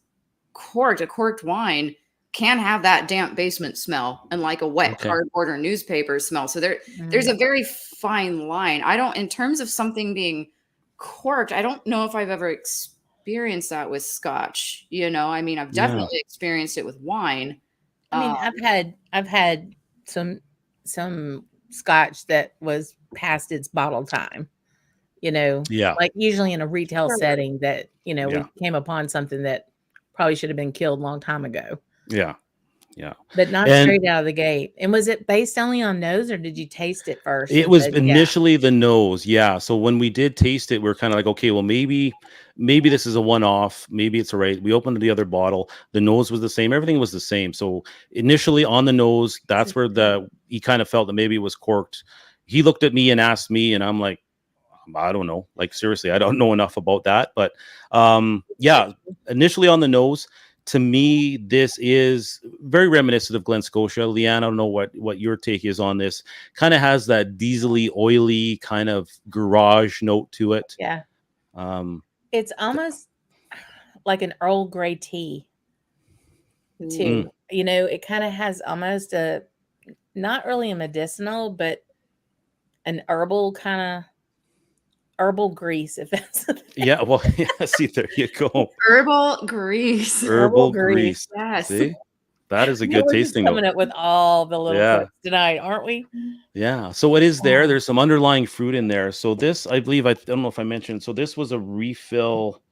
a corked wine can have that damp basement smell and like a wet cardboard or newspaper smell. So there's a very fine line. In terms of something being corked, I don't know if I've ever experienced that with Scotch. I mean, I've definitely experienced it with wine. I mean, I've had some Scotch that was past its bottle time, like usually in a retail setting that, we came upon something that probably should have been killed a long time ago. Yeah. Yeah. But not And straight out of the gate. And was it based only on nose, or did you taste it first it and was said, "Yeah"? initially the nose, yeah. So when we did taste it, we are kind of like, okay, well, maybe this is a one-off. Maybe it's all right. We opened the other bottle. The nose was the same. Everything was the same. So initially on the nose, that's where he kind of felt that maybe it was corked. He looked at me and asked me, and I'm like, I don't know. Like seriously, I don't know enough about that. But yeah, initially on the nose, to me, this is very reminiscent of Glen Scotia. Lee Ann, I don't know what your take is on this. Kind of has that diesely, oily kind of garage note to it. Yeah. Um, It's almost like an Earl Grey tea too. You know, it kind of has almost a, not really a medicinal, but an herbal kind of herbal grease, if that's a thing. yeah, well, yeah, see, there you go. Herbal grease. Herbal grease. Yes. See, that is a You know, good we're just tasting coming note. up with all the little Yeah. clips tonight, aren't we? Yeah. So it is there. Oh. There's some underlying fruit in there. So this, I believe, I don't know if I mentioned. So this was a refill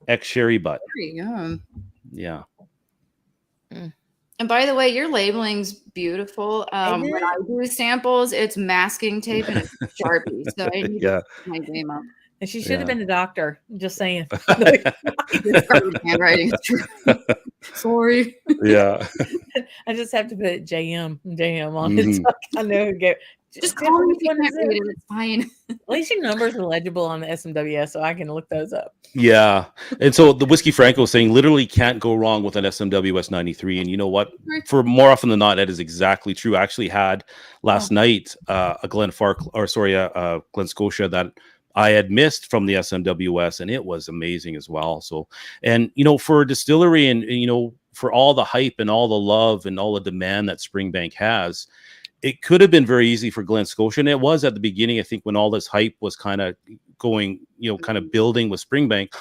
ex-sherry butt. Very yum. Yeah. And by the way, your labeling's beautiful. When I do samples, it's masking tape and it's Sharpie. So I need to put my game up. And she should have been a doctor. Just saying. Handwriting is true. Sorry. Yeah. I just have to put JM on it so I know who get. Just call me if you can't read it. It's fine. At least your numbers are legible on the SMWS, so I can look those up. Yeah. And so the Whiskey Franco is saying literally can't go wrong with an SMWS 93. And you know what? For more often than not, that is exactly true. I actually had last night a Glen Scotia that I had missed from the SMWS, and it was amazing as well. So, and you know, for a distillery and you know, for all the hype and all the love and all the demand that Springbank has, it could have been very easy for Glen Scotia. And it was at the beginning, I think, when all this hype was kind of going, you know, kind of building with Springbank.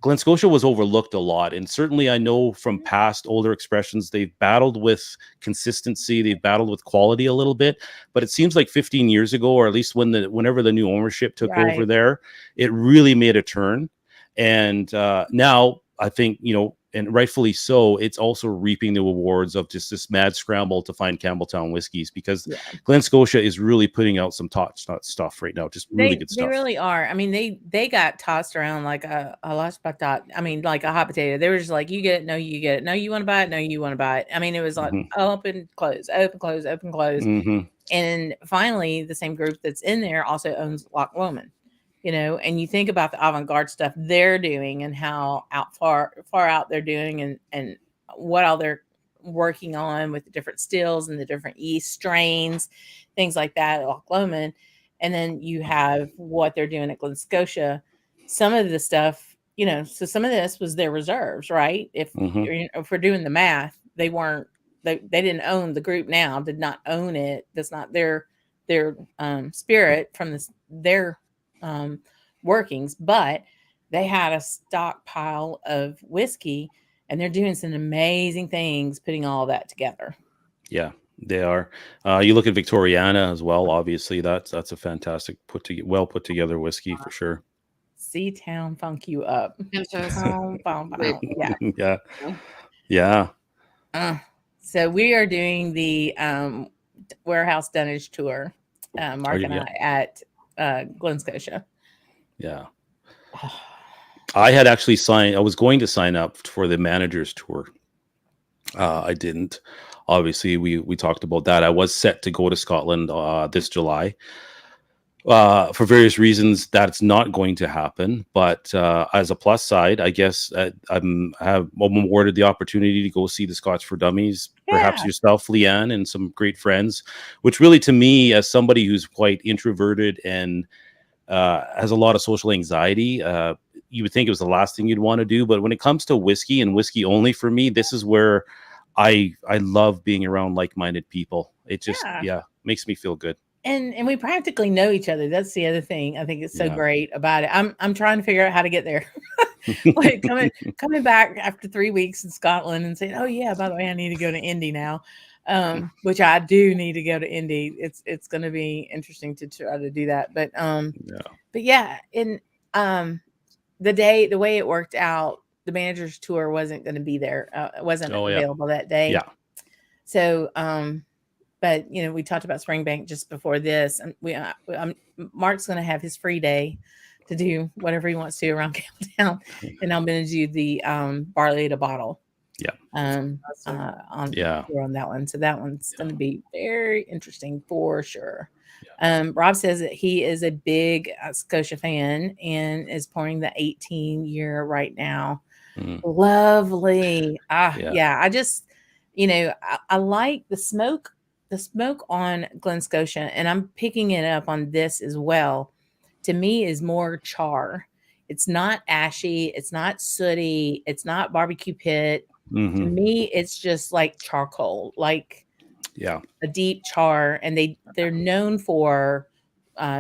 Glen Scotia was overlooked a lot. And certainly I know from past older expressions, they've battled with consistency. They've battled with quality a little bit. But it seems like 15 years ago, or at least whenever the new ownership took over there, it really made a turn. And now I think, you know, and rightfully so, it's also reaping the rewards of just this mad scramble to find Campbelltown whiskeys, because Glen Scotia is really putting out some top-notch stuff right now. Just really good stuff. They really are. I mean, they got tossed around like a lost patat. I mean, like a hot potato. They were just like, you get it, no, you get it. No, you want to buy it, no, you want to buy it. I mean, it was like open, close, open, close, open, close. And finally, the same group that's in there also owns Loch Lomond. You know, and you think about the avant-garde stuff they're doing and how far out they're doing and what all they're working on with the different stills and the different yeast strains, things like that at Loch Lomond. And then you have what they're doing at Glen Scotia. Some of the stuff, you know, so some of this was their reserves, right? If we're doing the math, they didn't own the group now, did not own it. That's not their spirit from their workings, but they had a stockpile of whiskey and they're doing some amazing things putting all that together. Yeah, they are. You look at Victoriana as well. Obviously, that's a fantastic put together whiskey for sure. Seatown funk you up. Yeah. So we are doing the warehouse dunnage tour, Mark and I at Glen Scotia. Yeah. I had actually I was going to sign up for the manager's tour. I didn't. Obviously, we talked about that. I was set to go to Scotland this July. For various reasons, that's not going to happen. But as a plus side, I guess I'm awarded the opportunity to go see the Scotch for Dummies, perhaps yourself, Lee Ann, and some great friends, which really, to me, as somebody who's quite introverted and has a lot of social anxiety, you would think it was the last thing you'd want to do. But when it comes to whiskey and whiskey only, for me, this is where I love being around like-minded people. It just, makes me feel good. And we practically know each other. That's the other thing I think is so great about it. I'm trying to figure out how to get there. Like coming back after 3 weeks in Scotland and saying, oh yeah, by the way, I need to go to Indy now. Which I do need to go to Indy. It's going to be interesting to try to do that. But in the way it worked out, the manager's tour wasn't going to be there. It wasn't available that day. Yeah. So, but we talked about Springbank just before this, and Mark's going to have his free day to do whatever he wants to around Countdown, and I'm going to do the barley to bottle. Yeah. On that one. So that one's going to be very interesting for sure. Yeah. Rob says that he is a big Scotia fan and is pouring the 18-year right now. Lovely. Yeah. I just, I like the smoke on Glen Scotia, and I'm picking it up on this as well. To me, is more char. It's not ashy. It's not sooty. It's not barbecue pit. Mm-hmm. To me, it's just like charcoal, like a deep char, and they're known for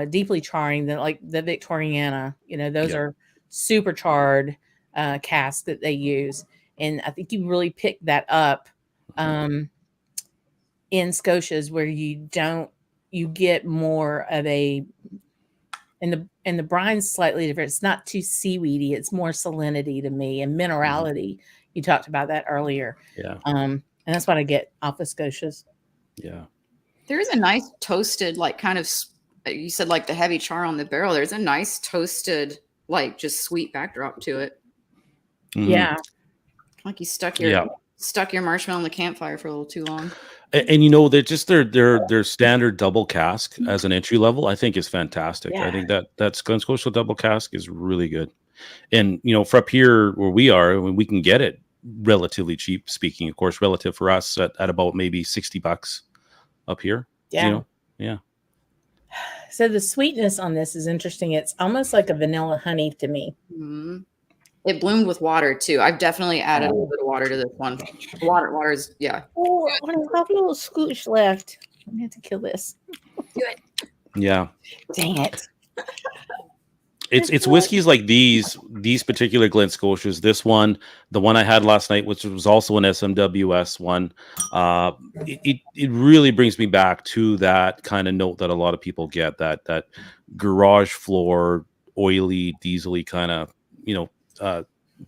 deeply charring. Like the Victoriana, those are super charred casks that they use, and I think you really pick that up in Scotias, where you get more of a, and the brine's slightly different. It's not too seaweedy. It's more salinity to me and minerality. You talked about that earlier. Yeah. And that's what I get off of Scotias. Yeah. There is a nice toasted, like kind of, you said like the heavy char on the barrel. There's a nice toasted, like just sweet backdrop to it. Mm-hmm. Yeah. Like you stuck your marshmallow in the campfire for a little too long. And they're just their standard double cask as an entry level, I think is fantastic. Yeah. I think that Glen Scotia double cask is really good. And for up here where we are, we can get it relatively cheap, speaking of course relative for us at about maybe $60 up here. Yeah. Yeah. So the sweetness on this is interesting. It's almost like a vanilla honey to me. Mm-hmm. It bloomed with water too. I've definitely added a little bit of water to this one. Water is Oh, I have a little scooch left. I have to kill this. Do it. Yeah. Dang it. It's whiskeys like these particular Glen Scotias. This one, the one I had last night, which was also an SMWS one. It really brings me back to that kind of note that a lot of people get, that garage floor, oily, diesely kind of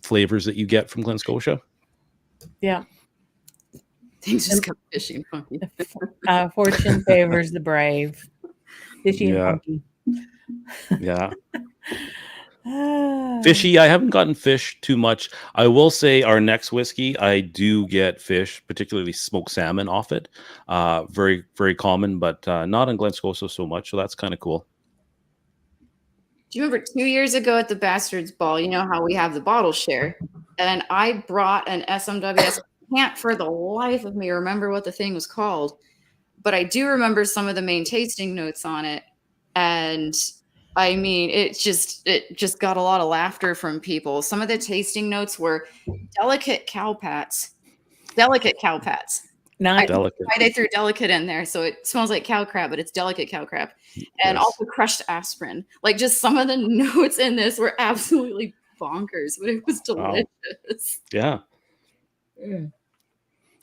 flavors that you get from Glen Scotia. Yeah. Things just come fishy and funky. Fortune favors the brave. Fishy and funky. Yeah. Fishy, I haven't gotten fish too much. I will say our next whiskey, I do get fish, particularly smoked salmon off it. Very, very common, but not in Glen Scotia so much. So that's kind of cool. Do you remember 2 years ago at the Bastards Ball, how we have the bottle share? And I brought an SMWS. I can't for the life of me remember what the thing was called, but I do remember some of the main tasting notes on it. And I mean, it just got a lot of laughter from people. Some of the tasting notes were delicate cow pats. Not delicate. They threw delicate in there, so it smells like cow crap, but it's delicate cow crap. And also crushed aspirin. Like just some of the notes in this were absolutely bonkers, but it was delicious. Wow. Yeah. Mm.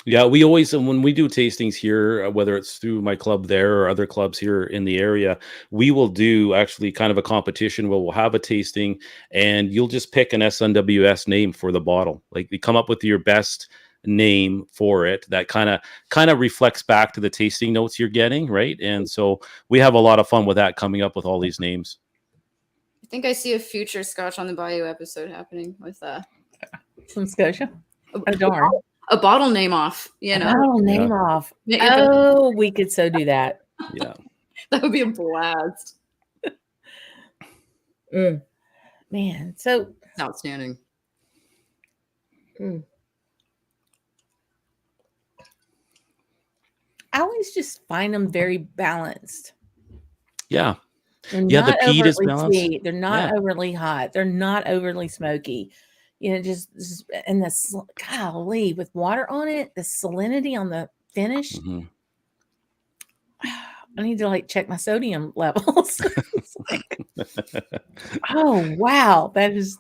Yeah, we always, when we do tastings here, whether it's through my club there or other clubs here in the area, we will do actually kind of a competition where we'll have a tasting and you'll just pick an SNWS name for the bottle. Like you come up with your best name for it that kind of reflects back to the tasting notes you're getting, right? And so we have a lot of fun with that, coming up with all these names. I think I see a future Scotch on the Bayou episode happening with from Scotia. Oh, darn. A bottle name off, A bottle name off. Oh, we could so do that. Yeah. That would be a blast. Man, so outstanding. I always just find them very balanced. Yeah. They're not the peat is balanced. Sweet. They're not overly hot. They're not overly smoky. Just and this, golly, with water on it, the salinity on the finish. Mm-hmm. I need to check my sodium levels. Oh wow, that is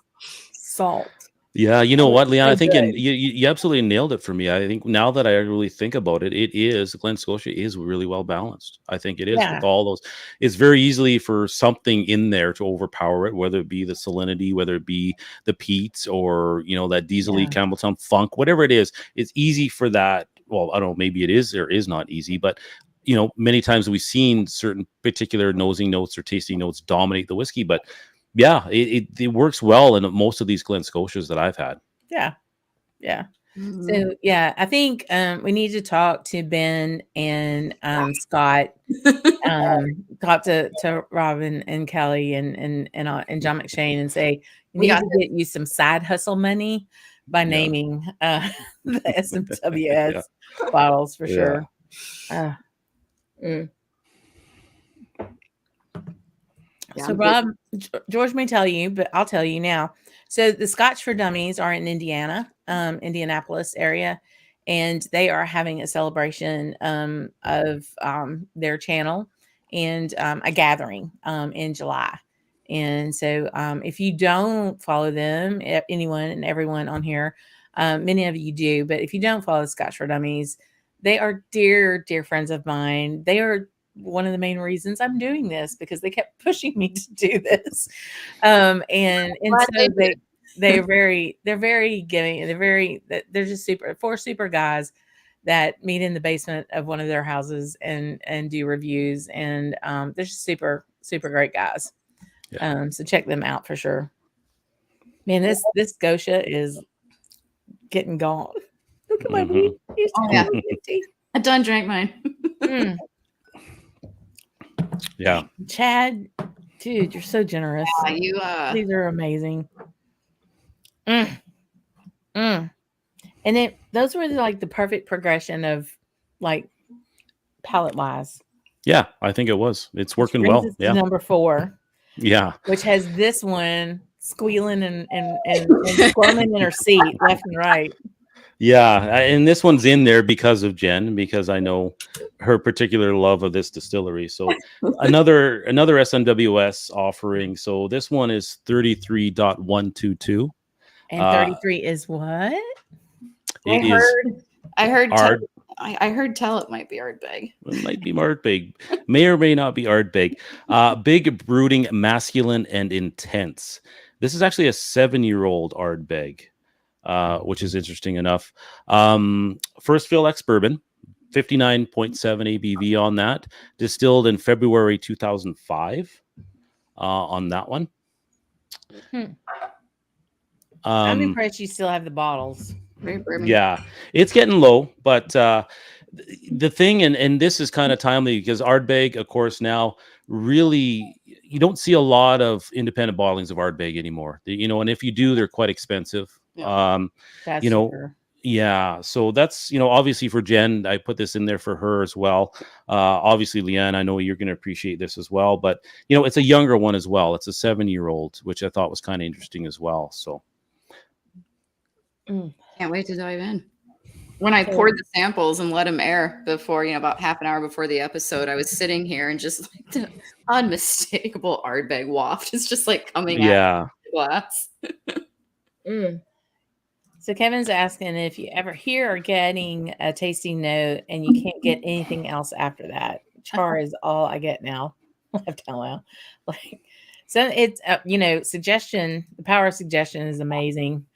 salt. Yeah, you know what, Lee Ann, I think you absolutely nailed it for me. I think now that I really think about it, Glen Scotia is really well balanced. I think it is with all those. It's very easily for something in there to overpower it, whether it be the salinity, whether it be the peat or, that diesely Campbelltown funk, whatever it is. It's easy for that well, I don't know, maybe it is or is not easy, but many times we've seen certain particular nosing notes or tasting notes dominate the whiskey. But yeah, it works well in most of these Glen Scotias that I've had. Yeah. Mhm. So yeah, I think we need to talk to Ben and Scott. Talk to Robin and Kelly and John McShane and say you We need got to get you some side hustle money by naming the SMWS bottles for sure. Yeah, So Rob, George may tell you, but I'll tell you now. So the Scotch for Dummies are in Indiana, Indianapolis area, and they are having a celebration of their channel and a gathering in July. And so if you don't follow them, anyone and everyone on here, many of you do, but if you don't follow the Scotch for Dummies, they are dear, dear friends of mine. They are one of the main reasons I'm doing this, because they kept pushing me to do this. And so they're very giving. They're just four super guys that meet in the basement of one of their houses and do reviews. And they're just super, super great guys. Yeah. So check them out for sure. Man, this Scotia is getting gone. Look at my booty. I done drank mine. Yeah. Chad, dude, you're so generous. These are amazing. And those were like the perfect progression of like palate wise. Yeah, I think it was. It's working well. Yeah. Number 4. Yeah. Which has this one squealing and squirming in her seat left and right. Yeah, and this one's in there because of Jen, because I know her particular love of this distillery. So another SNWS offering. So this one is 33.122. And 33 is what? I heard tell it might be Ardbeg. It might be Ardbeg. May or may not be Ardbeg. Big, brooding, masculine, and intense. This is actually a 7-year-old Ardbeg. Which is interesting enough. First fill ex-bourbon, 59.7 ABV on that, distilled in February 2005 on that one. I'm impressed you still have the bottles. Yeah, it's getting low, but the thing, and this is kind of timely because Ardbeg, of course, now really you don't see a lot of independent bottlings of Ardbeg anymore. And if you do, they're quite expensive. That's sure. Yeah, so that's obviously for Jen, I put this in there for her as well. Obviously, Lee Ann, I know you're going to appreciate this as well, but it's a younger one as well. It's a 7-year-old, which I thought was kind of interesting as well. So can't wait to dive in. When I poured the samples and let them air before, about half an hour before the episode, I was sitting here and just like the unmistakable Ardbeg waft is just like coming out of the glass. So Kevin's asking if you ever hear or getting a tasting note and you can't get anything else after that. Char is all I get now. Left out. So it's suggestion. The power of suggestion is amazing.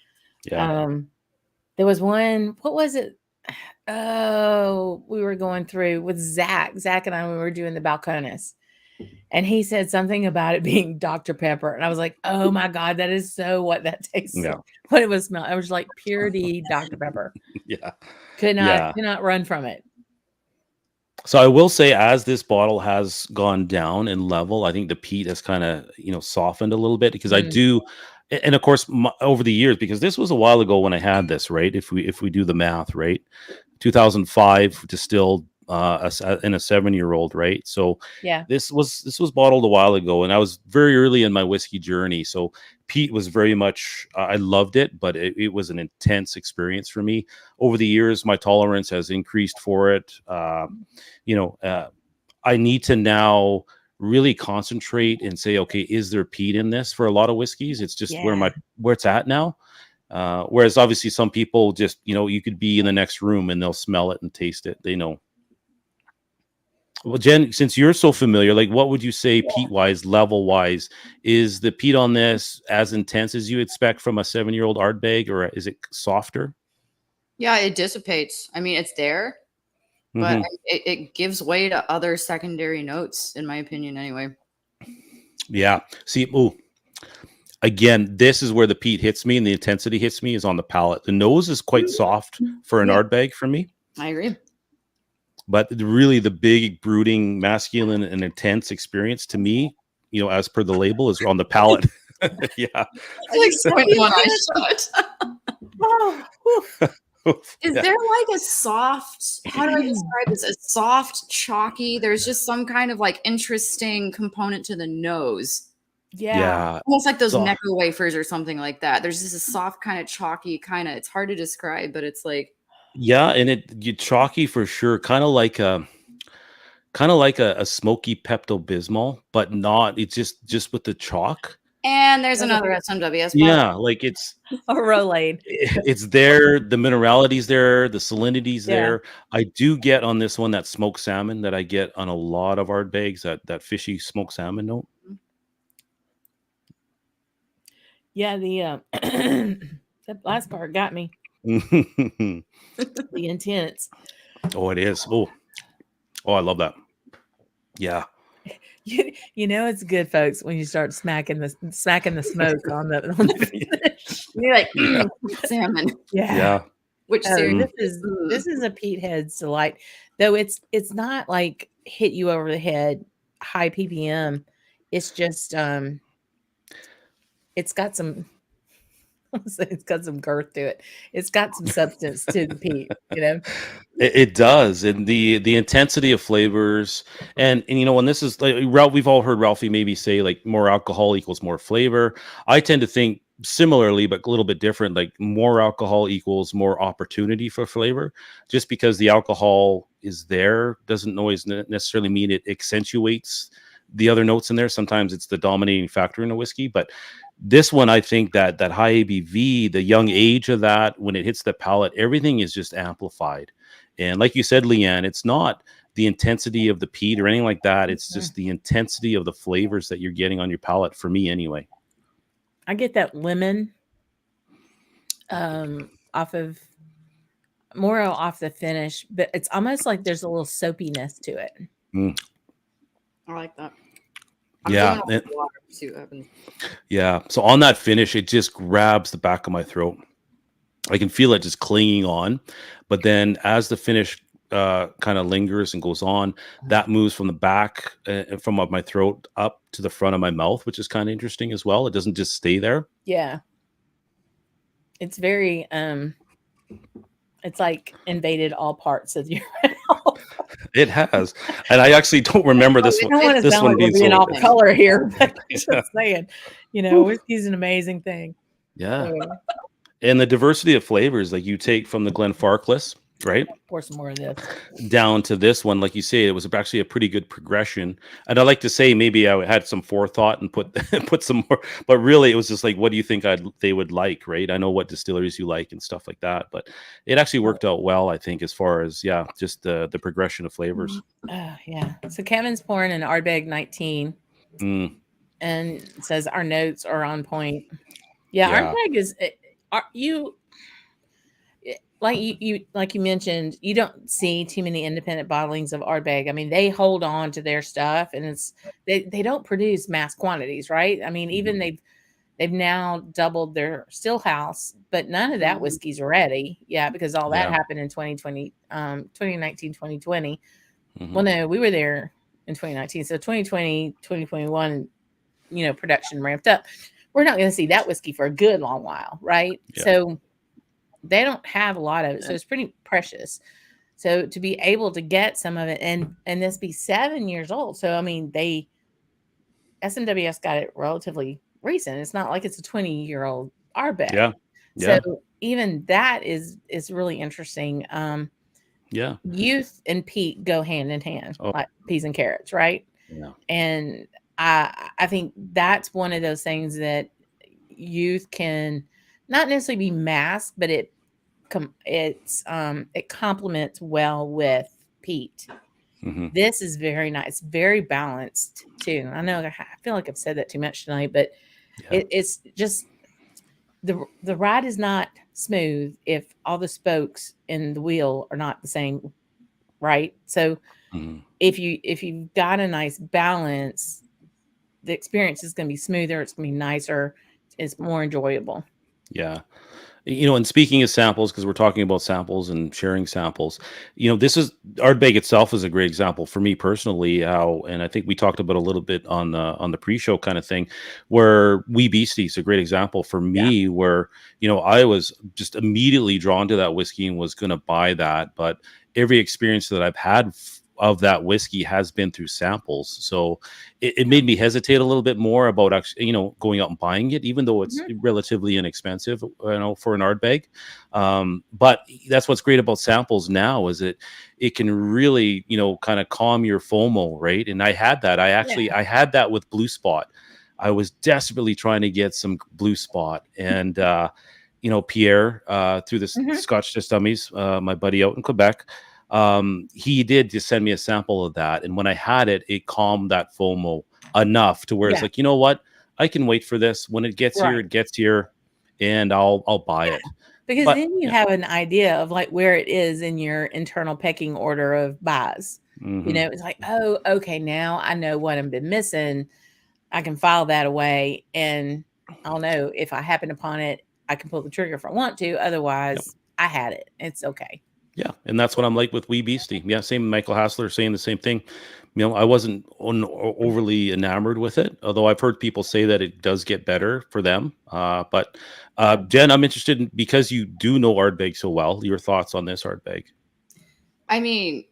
Yeah. There was one. What was it? Oh, we were going through with Zach. Zach and I, we were doing the Balcones. And he said something about it being Dr. Pepper. And I was like, oh my God, that is so what that tastes like. What it was smell. I was like purity Dr. Pepper. Yeah. Could not run from it. So I will say, as this bottle has gone down in level, I think the peat has kind of, softened a little bit because I do. And of course, over the years, because this was a while ago when I had this, right? If we do the math, right? 2005 distilled in a 7-year-old, right? So yeah, this was bottled a while ago, and I was very early in my whiskey journey. So peat was very much I loved it, but it was an intense experience for me. Over the years, my tolerance has increased for it. I need to now really concentrate and say, okay, is there peat in this? For a lot of whiskeys, it's just where it's at now. Whereas obviously some people just, you could be in the next room and they'll smell it and taste it. They know. Well, Jen, since you're so familiar, like what would you say peat wise, level wise, is the peat on this as intense as you expect from a 7-year-old Ardbeg, or is it softer? Yeah, it dissipates. I mean, it's there, but it gives way to other secondary notes, in my opinion, anyway. Yeah. See, again, this is where the peat hits me and the intensity hits me is on the palate. The nose is quite soft for an Ardbeg for me. I agree. But really the big brooding, masculine and intense experience to me, as per the label, is on the palate. Yeah. I like sweating when I shut. Is there like a soft, how do I describe this? A soft, chalky, there's just some kind of like interesting component to the nose. Yeah. Almost like those Necco wafers or something like that. There's just a soft kind of chalky it's hard to describe, but it's like. Yeah, and you chalky for sure. Kind of like a smoky Pepto-Bismol, but not, it's just with the chalk. And there's another SMWS. Yeah, like it's a Rolade. It's there. The minerality's there. The salinity's there. I do get on this one that smoked salmon that I get on a lot of Ardbegs, that fishy smoked salmon note. Yeah, the that last part got me. The intense. Oh, it is. Oh, I love that. Yeah. You know it's good, folks, when you start smacking the smoke on the finish. You're like salmon. Yeah. Which this is a peat head's delight. Though it's not like hit you over the head, high ppm. It's just it's got some girth to it. It's got some substance to the peat, It does, and the intensity of flavors, and when this is like we've all heard Ralphie maybe say like more alcohol equals more flavor. I tend to think similarly, but a little bit different. Like more alcohol equals more opportunity for flavor. Just because the alcohol is there doesn't always necessarily mean it accentuates the other notes in there. Sometimes it's the dominating factor in a whiskey, but this one, I think that high ABV, the young age of that, when it hits the palate, everything is just amplified. And like you said, Lee Ann, it's not the intensity of the peat or anything like that. It's just the intensity of the flavors that you're getting on your palate, for me anyway. I get that lemon off of the finish, but it's almost like there's a little soapiness to it. I like that. Yeah. Yeah. So on that finish, it just grabs the back of my throat. I can feel it just clinging on. But then as the finish kind of lingers and goes on, that moves from the back from my throat up to the front of my mouth, which is kind of interesting as well. It doesn't just stay there. Yeah. It's very it's like invaded all parts of your mouth. It has. And I actually don't remember this one. I don't want to sound like we're being off color here, but I'm just saying, whiskey's an amazing thing. Yeah. And the diversity of flavors, like you take from the Glenfarclas, right? Pour some more of this. Down to this one, like you say, it was actually a pretty good progression. And I like to say maybe I had some forethought and put some more, but really it was just like, what do you think they would like, right? I know what distilleries you like and stuff like that, but it actually worked out well, I think, as far as just the progression of flavors. Yeah. So Kevin's pouring an Ardbeg 19 and says our notes are on point. Yeah. Ardbeg is like you mentioned, you don't see too many independent bottlings of Ardbeg. I mean, they hold on to their stuff, and they don't produce mass quantities, right? I mean, even they've now doubled their still house, but none of that whiskey's ready. Yeah, because all that happened in 2019, 2020. Well, no, we were there in 2019. So 2020, 2021, production ramped up. We're not going to see that whiskey for a good long while, right? Yeah. So they don't have a lot of it. So it's pretty precious. So to be able to get some of it and this be 7 years old. So, I mean, SMWS got it relatively recent. It's not like it's a 20-year-old Ardbeg. Yeah. So even that is really interesting. Youth and peat go hand in hand, like peas and carrots, right? Yeah. And I think that's one of those things that youth can not necessarily be masked, but it complements well with peat. This is very nice, very balanced too. I know I feel like I've said that too much tonight, but it's just the ride is not smooth if all the spokes in the wheel are not the same, right? So Mhm. if you've got a nice balance, the experience is going to be smoother. It's going to be nicer. It's more enjoyable. Yeah. And speaking of samples, because we're talking about samples and sharing samples, this is Ardbeg itself is a great example for me personally. How, and I think we talked about a little bit on the pre-show kind of thing, where Wee Beastie is a great example for Yeah. me, where I was just immediately drawn to that whiskey and was going to buy that, but every experience that I've had of that whiskey has been through samples, so it made me hesitate a little bit more about actually, going out and buying it, even though it's relatively inexpensive, for an Ardbeg. But that's what's great about samples now is it can really, kind of calm your FOMO, right? And I had that. I had that with Blue Spot. I was desperately trying to get some Blue Spot, and Pierre, through this Scotch Dummies, my buddy out in Quebec, he did just send me a sample of that, and when I had it, it calmed that FOMO enough to where it's like, you know what, I can wait for this. When it gets here, it gets here, and I'll buy it. Because then you have an idea of like where it is in your internal pecking order of buys. It's like, oh, okay, now I know what I've been missing. I can file that away, and I'll know if I happen upon it, I can pull the trigger if I want to. Otherwise, I had it. It's okay. Yeah, and that's what I'm like with Wee Beastie. Yeah, same. Michael Hassler saying the same thing. I wasn't overly enamored with it, although I've heard people say that it does get better for them. But Jen, I'm interested in, because you do know Ardbeg so well, your thoughts on this Ardbeg. I mean,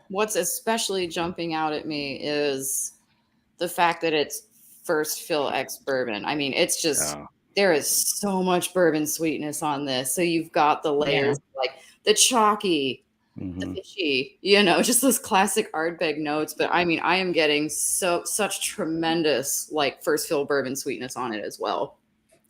what's especially jumping out at me is the fact that it's first fill ex bourbon. I mean, it's just there is so much bourbon sweetness on this. So you've got the layers like the chalky, the fishy, just those classic Ardbeg notes. But I mean, I am getting such tremendous like first fill bourbon sweetness on it as well.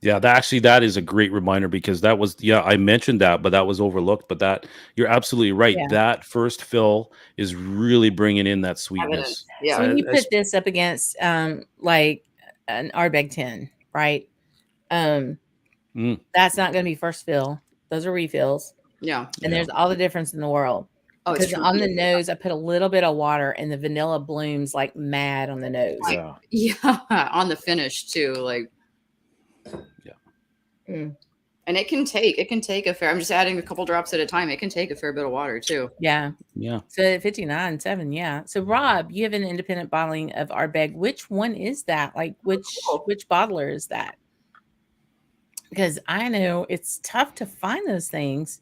Yeah, that is a great reminder, because that was, I mentioned that, but that was overlooked. But that, you're absolutely right. Yeah. That first fill is really bringing in that sweetness. Yeah. So when you put this up against like an Ardbeg 10, right? That's not going to be first fill. Those are refills. Yeah. And there's all the difference in the world. Because on the nose, I put a little bit of water, and the vanilla blooms like mad on the nose. Yeah. On the finish too. Like, and it can take a fair, I'm just adding a couple drops at a time. It can take a fair bit of water too. Yeah. Yeah. So 59.7. Yeah. So Rob, you have an independent bottling of Ardbeg. Which one is that? Like which bottler is that? Because I know it's tough to find those things.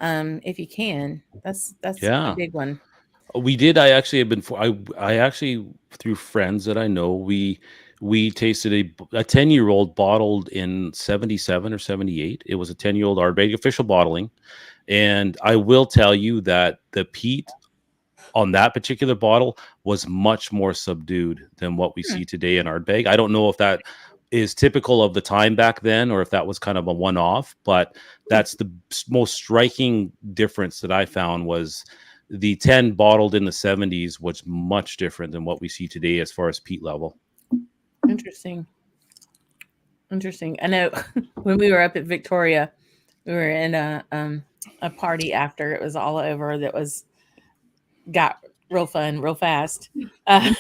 If you can, that's a big one. We did. I actually have been. I actually, through friends that I know, we tasted a 10-year-old bottled in 77 or 78. It was a 10-year-old Ardbeg official bottling, and I will tell you that the peat on that particular bottle was much more subdued than what we see today in Ardbeg. I don't know if that is typical of the time back then, or if that was kind of a one-off, but that's the most striking difference that I found. Was the 10 bottled in the 70s was much different than what we see today as far as peat level. Interesting. I know when we were up at Victoria, we were in a party after it was all over that got real fun real fast, and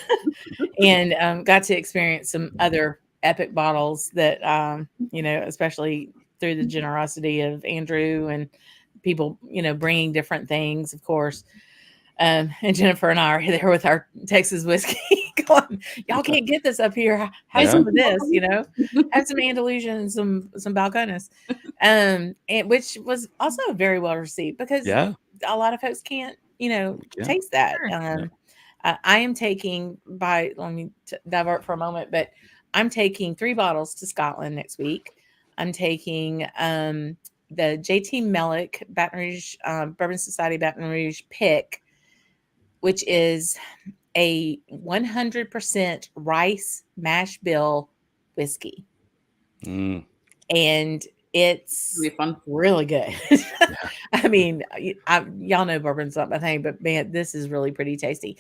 got to experience some other epic bottles that especially through the generosity of Andrew and people bringing different things, of course. And Jennifer and I are there with our Texas whiskey going, y'all can't get this up here, have some of this, have some Andalusian and some Balcones, and which was also very well received, because a lot of folks can't taste that. I am taking, let me divert for a moment, but I'm taking 3 bottles to Scotland next week. I'm taking the JT Mellick Baton Rouge Bourbon Society Baton Rouge pick, which is a 100% rice mash bill whiskey. And it's really good. I mean, y'all know bourbon's not my thing, but man, this is really pretty tasty.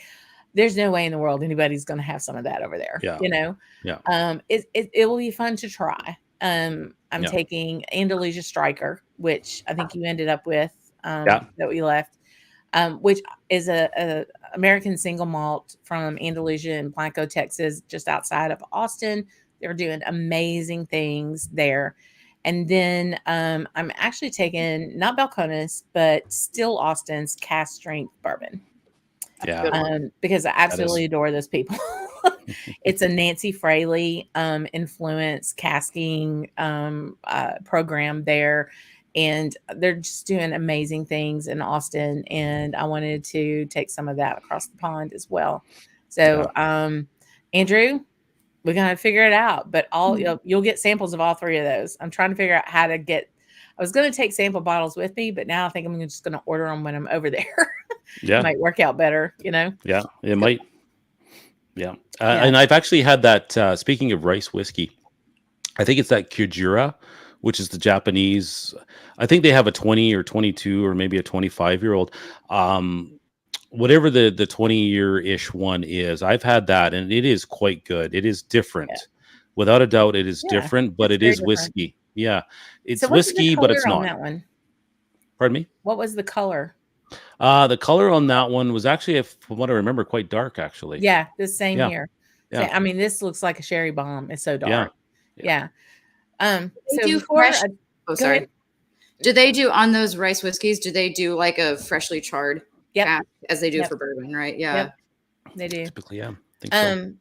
There's no way in the world anybody's going to have some of that over there. It will be fun to try. I'm Yeah. taking Andalusia Striker, which I think you ended up with Yeah. that we left, which is a American single malt from Andalusia in Blanco, Texas, just outside of Austin. They're doing amazing things there. And then I'm actually taking not Balcones, but still Austin's cast strength bourbon. Yeah. Because I That is. absolutely adore those people. It's a Nancy Fraley influence casking program there. And they're just doing amazing things in Austin. And I wanted to take some of that across the pond as well. So, Andrew, we're going to figure it out. But you'll get samples of all three of those. I'm trying to figure out how to get. I was going to take sample bottles with me, but now I think I'm just going to order them when I'm over there. Yeah. It might work out better, you know? Yeah, it might. Yeah. And I've actually had that, speaking of rice whiskey, I think it's that Kujira, which is the Japanese. I think they have a 20 or 22 or maybe a 25-year-old. Whatever the 20-year-ish one is, I've had that, and it is quite good. It is different. Yeah. Without a doubt, it is different, but it very is different. whiskey. Yeah. It's So what's the whiskey, but it's color on not. that one? Pardon me? What was the color? The color on that one was actually, from what I remember, quite dark, actually. Yeah, the same Yeah. here. Yeah. So, I mean, this looks like a sherry bomb. It's so dark. Yeah. They So do before fresh- go sorry. ahead. Do they do on those rice whiskeys? Do they do like a freshly charred cask as they do for bourbon? Right? Yeah. Yep. They do. Typically, yeah. I think so.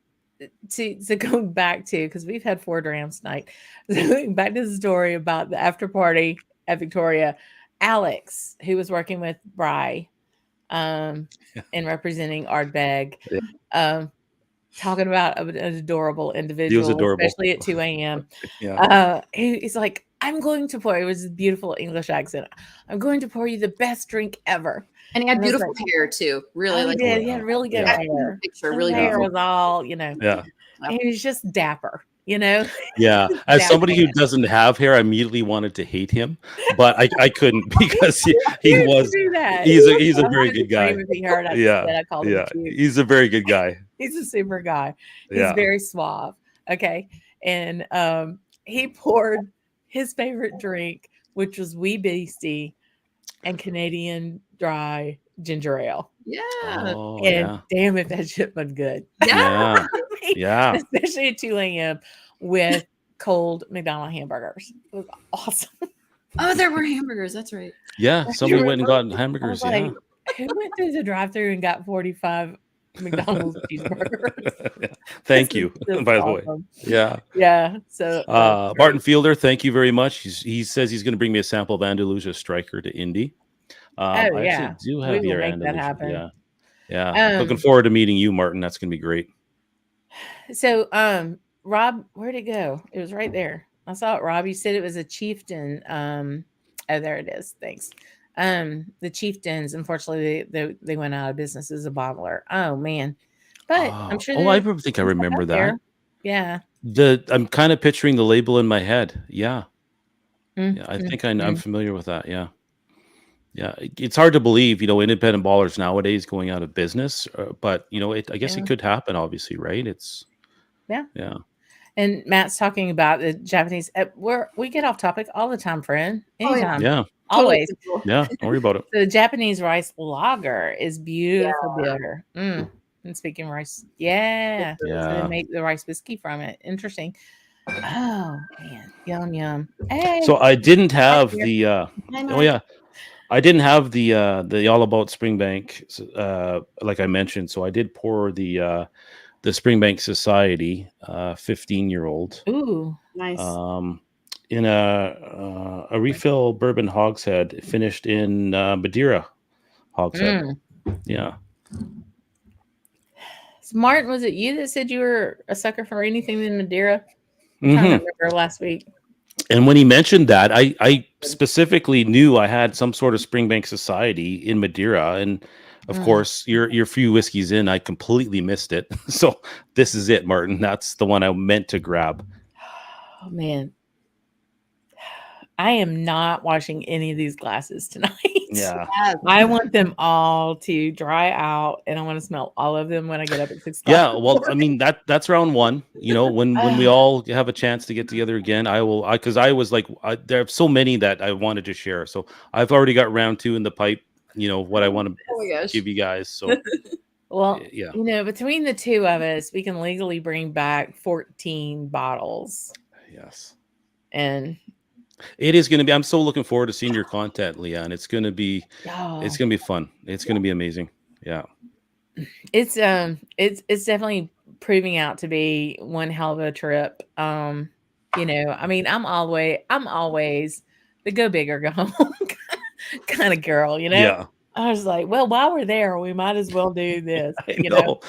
To going back to, because we've had 4 drams tonight. So back to the story about the after party at Victoria. Alex, who was working with Bry, and representing Ardbeg, talking about an adorable individual, adorable. especially at 2 a.m. Yeah. He's like, I'm going to pour. It was a beautiful English accent. I'm going to pour you the best drink ever. And he had And I was beautiful hair too. Really, he like did. He had really good hair. picture. His Really hair beautiful. was all, you know. Yeah. And he was just dapper, you know. Yeah. As Dapper somebody who man. doesn't have hair, I immediately wanted to hate him, but I couldn't because he was. Do that. He's a I very wanted to good guy. scream if he heard I Yeah. said I called him Yeah. cute. He's a very good guy. He's a super guy. He's Yeah. very suave. Okay. And he poured his favorite drink, which was Wee Beastie and Canadian dry ginger ale. Yeah. Oh, And damn it, that shit was good. Yeah. Yeah. Especially at 2 a.m. with cold McDonald's hamburgers. It was awesome. Oh, there were hamburgers. That's right. Yeah. Somebody went and got I hamburgers. was like, who went through the drive-thru and got 45 McDonald's cheeseburgers? Thank you, This is by the way. awesome. Yeah. Yeah. So Martin Fielder, thank you very much. He says he's going to bring me a sample of Andalusia Striker to Indy. I actually do have we will your make that Andalusia. happen. Yeah. Yeah. Looking forward to meeting you, Martin. That's going to be great. So, Rob, where'd it go? It was right there. I saw it, Rob. You said it was a Chieftain. Oh, there it is. Thanks. The Chieftains, unfortunately, they went out of business as a bottler. Oh man. But I'm sure. I think I remember that. There. Yeah. I'm kind of picturing the label in my head. Yeah. Mm-hmm. Yeah, I think I'm familiar with that. Yeah. Yeah. It's hard to believe, independent ballers nowadays going out of business, but I guess it could happen, obviously, right? It's yeah. And Matt's talking about the Japanese. We get off topic all the time, friend. Anytime. Yeah. Always. Yeah. Don't worry about it. The Japanese rice lager is beautiful bitter. And speaking of rice, So they make the rice whiskey from it. Interesting. Oh man, yum. Hey. So I didn't have the. I didn't have the All About Springbank, like I mentioned. So I did pour the Springbank Society 15-year-old. Ooh, nice. In a refill bourbon hogshead finished in Madeira hogshead. Yeah. So Martin, was it you that said you were a sucker for anything in Madeira? I'm trying to remember last week. And when he mentioned that, I specifically knew I had some sort of Springbank Society in Madeira, and of course, your few whiskeys in, I completely missed it. So this is it, Martin. That's the one I meant to grab. Oh man, I am not washing any of these glasses tonight. Yeah. Yes. I want them all to dry out, and I want to smell all of them when I get up at 6 o'clock. Yeah, well, I mean that's round one. You know, when we all have a chance to get together again, because I was like, there are so many that I wanted to share. So I've already got round two in the pipe. You know what I want to Oh my gosh. give you guys. So Well, yeah, between the two of us, we can legally bring back 14 bottles. yes, And it is going to be. I'm so looking forward to seeing your content, Leon. It's going to be oh, fun. It's going to be amazing. Yeah. it's definitely proving out to be one hell of a trip. I mean, I'm always the go big or go home kind of girl, Yeah. I was like, well, while we're there, we might as well do this, I know.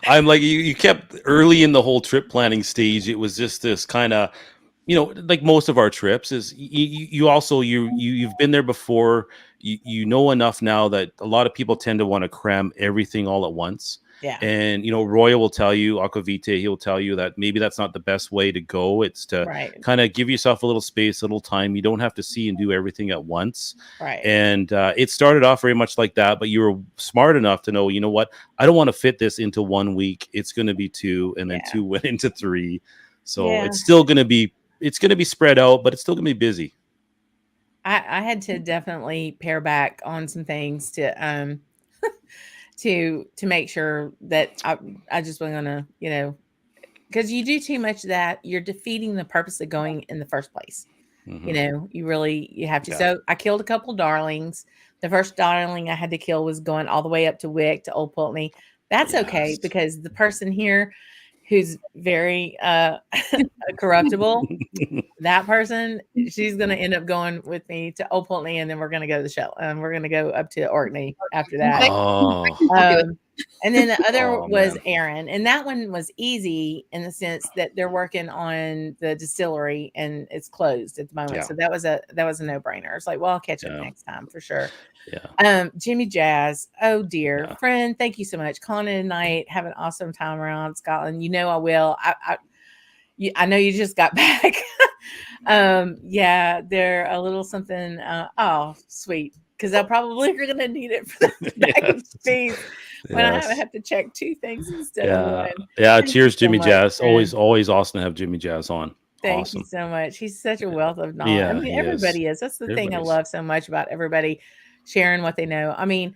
I'm like, you kept early in the whole trip planning stage. It was just this kind of, like most of our trips is you've been there before. You know enough now that a lot of people tend to want to cram everything all at once. Yeah. And, Roy will tell you, Aquavite, he'll tell you that maybe that's not the best way to go. It's to kind of give yourself a little space, a little time. You don't have to see and do everything at once. Right. And it started off very much like that, but you were smart enough to know, you know what, I don't want to fit this into 1 week. It's going to be 2, and then 2 went into 3. So it's still going to be, spread out, but it's still going to be busy. I had to definitely pare back on some things to to make sure that I just wasn't gonna, because you do too much of that, you're defeating the purpose of going in the first place. Mm-hmm. You have to. So I killed a couple darlings. The first darling I had to kill was going all the way up to Wick to Old Pulteney. That's okay, because the person here who's very corruptible, that person, she's going to end up going with me to Old Pulteney, and then we're going to go to the show, and we're going to go up to Orkney after that. Oh. And then the other was Aaron, and that one was easy in the sense that they're working on the distillery and it's closed at the moment. So that was a no-brainer. It's like, well, I'll catch up next time for sure. Jimmy Jazz, oh dear friend, thank you so much. Calling it a night, have an awesome time around Scotland. I will. I know you just got back. They're a little something. Oh, sweet, because I'm probably going to need it for the bag of speed when I have to check 2 things instead of one. Yeah, cheers, Jimmy Jazz. Always awesome to have Jimmy Jazz on. Thank you so much. He's such a wealth of knowledge. I mean, everybody is. That's the thing I love so much about everybody sharing what they know. I mean,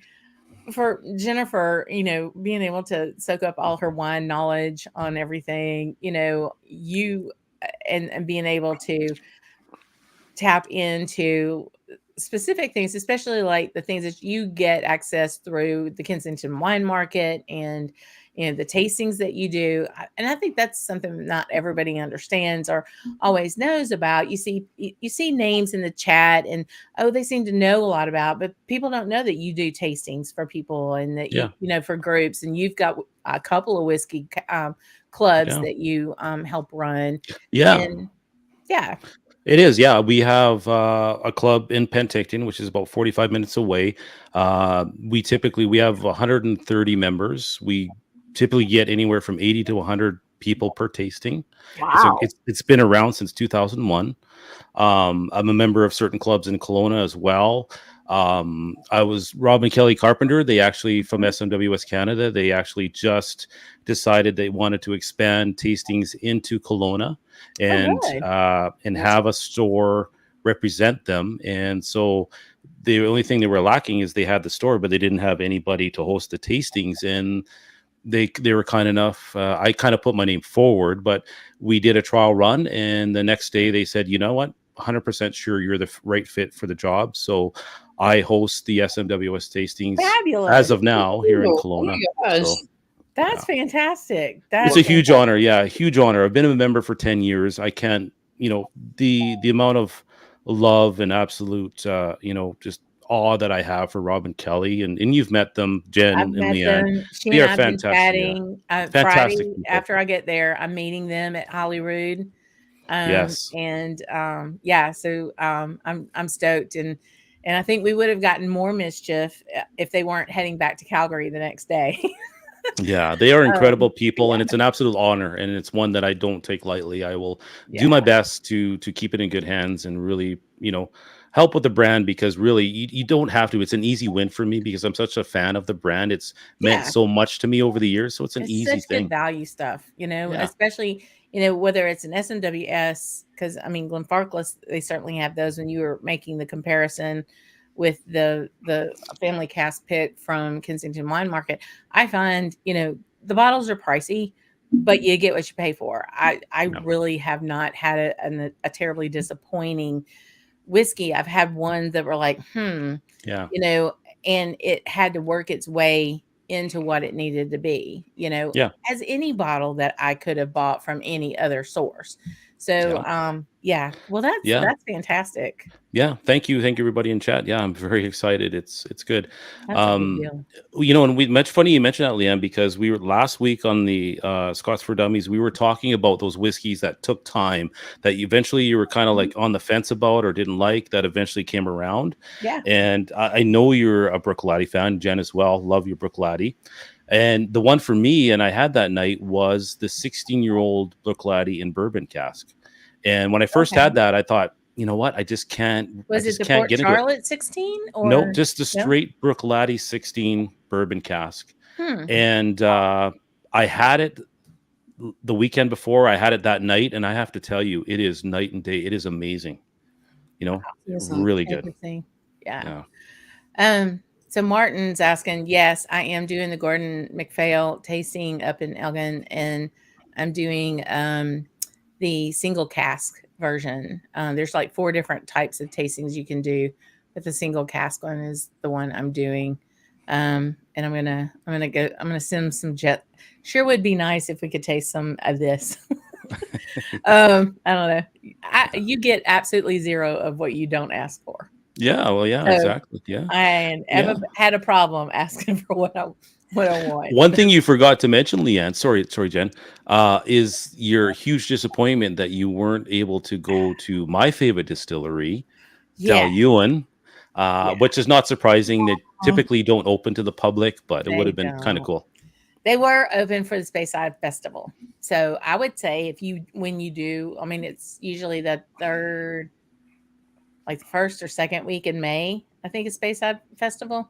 for Jennifer, being able to soak up all her wine knowledge on everything, and being able to tap into specific things, especially like the things that you get access through the Kensington Wine Market and the tastings that you do. And I think that's something not everybody understands or always knows about. You see names in the chat and they seem to know a lot about, but people don't know that you do tastings for people and that you for groups, and you've got a couple of whiskey clubs that you help run. It is. Yeah. We have a club in Penticton, which is about 45 minutes away. We have 130 members. We typically get anywhere from 80 to 100 people per tasting. Wow. So it's been around since 2001. I'm a member of certain clubs in Kelowna as well. I was Rob and Kelly Carpenter. They actually, from SMWS Canada, they actually just decided they wanted to expand tastings into Kelowna and have a store represent them. And so the only thing they were lacking is they had the store, but they didn't have anybody to host the tastings. And they were kind enough. I kind of put my name forward, but we did a trial run. And the next day they said, you know what, 100% sure you're the right fit for the job. So I host the SMWS tastings as of now here in Kelowna. That's fantastic. It's a huge honor. Yeah, huge honor. I've been a member for 10 years. I can't, the amount of love and absolute, just awe that I have for Rob and Kelly, and you've met them, Jen and Lee Ann. They are fantastic. Friday after I get there, I'm meeting them at Holyrood. So I'm stoked, and I think we would have gotten more mischief if they weren't heading back to Calgary the next day. Yeah, they are incredible people, and it's an absolute honor, and it's one that I don't take lightly. I will do my best to keep it in good hands and really, help with the brand, because really you don't have to. It's an easy win for me because I'm such a fan of the brand. It's meant Yeah. so much to me over the years. So it's an It's easy such good thing. value stuff, Yeah. especially, whether it's an SMWS, because I mean, Glenfarclas, they certainly have those when you were making the comparison with the family cask pick from Kensington Wine Market. I find, the bottles are pricey, but you get what you pay for. I Yeah. really have not had a terribly disappointing whiskey. I've had ones that were like, Yeah. and it had to work its way into what it needed to be, Yeah. as any bottle that I could have bought from any other source. So, Yeah. yeah, well, Yeah. that's fantastic. Yeah, thank you, everybody in chat. Yeah, I'm very excited. It's good. That's a big deal. And we mentioned, funny you mentioned that, Leanne, because we were last week on the Scots for Dummies. We were talking about those whiskeys that took time, that eventually you were kind of like on the fence about or didn't like, that eventually came around. Yeah. And I know you're a Bruichladdich fan, Jen as well. Love your Bruichladdich. And the one for me, and I had that night, was the 16-year-old Bruichladdich in bourbon cask. And when I first had that, I thought, you know what? I just can't Was it the get Port into it. Charlotte 16 Nope, or just the no? straight Bruichladdich 16 bourbon cask. Hmm. And I had it the weekend before. I had it that night, and I have to tell you, it is night and day. It is amazing. Really good. Yeah. So Martin's asking, yes, I am doing the Gordon MacPhail tasting up in Elgin, and I'm doing the single cask version. There's like 4 different types of tastings you can do, but the single cask one is the one I'm doing. And I'm gonna send some jet. Sure would be nice if we could taste some of this. I don't know. You get absolutely 0 of what you don't ask for. Yeah, well, yeah, So, exactly. Yeah. I never had a problem asking for what I want. One thing you forgot to mention, Leanne, sorry, Jen, is your huge disappointment that you weren't able to go to my favorite distillery, Yeah. Bayou, which is not surprising. They typically don't open to the public, but it would have been kind of cool. They were open for the Speyside Festival. So I would say when you do, I mean, it's usually the third, like the first or second week in May, I think it's Speyside Festival.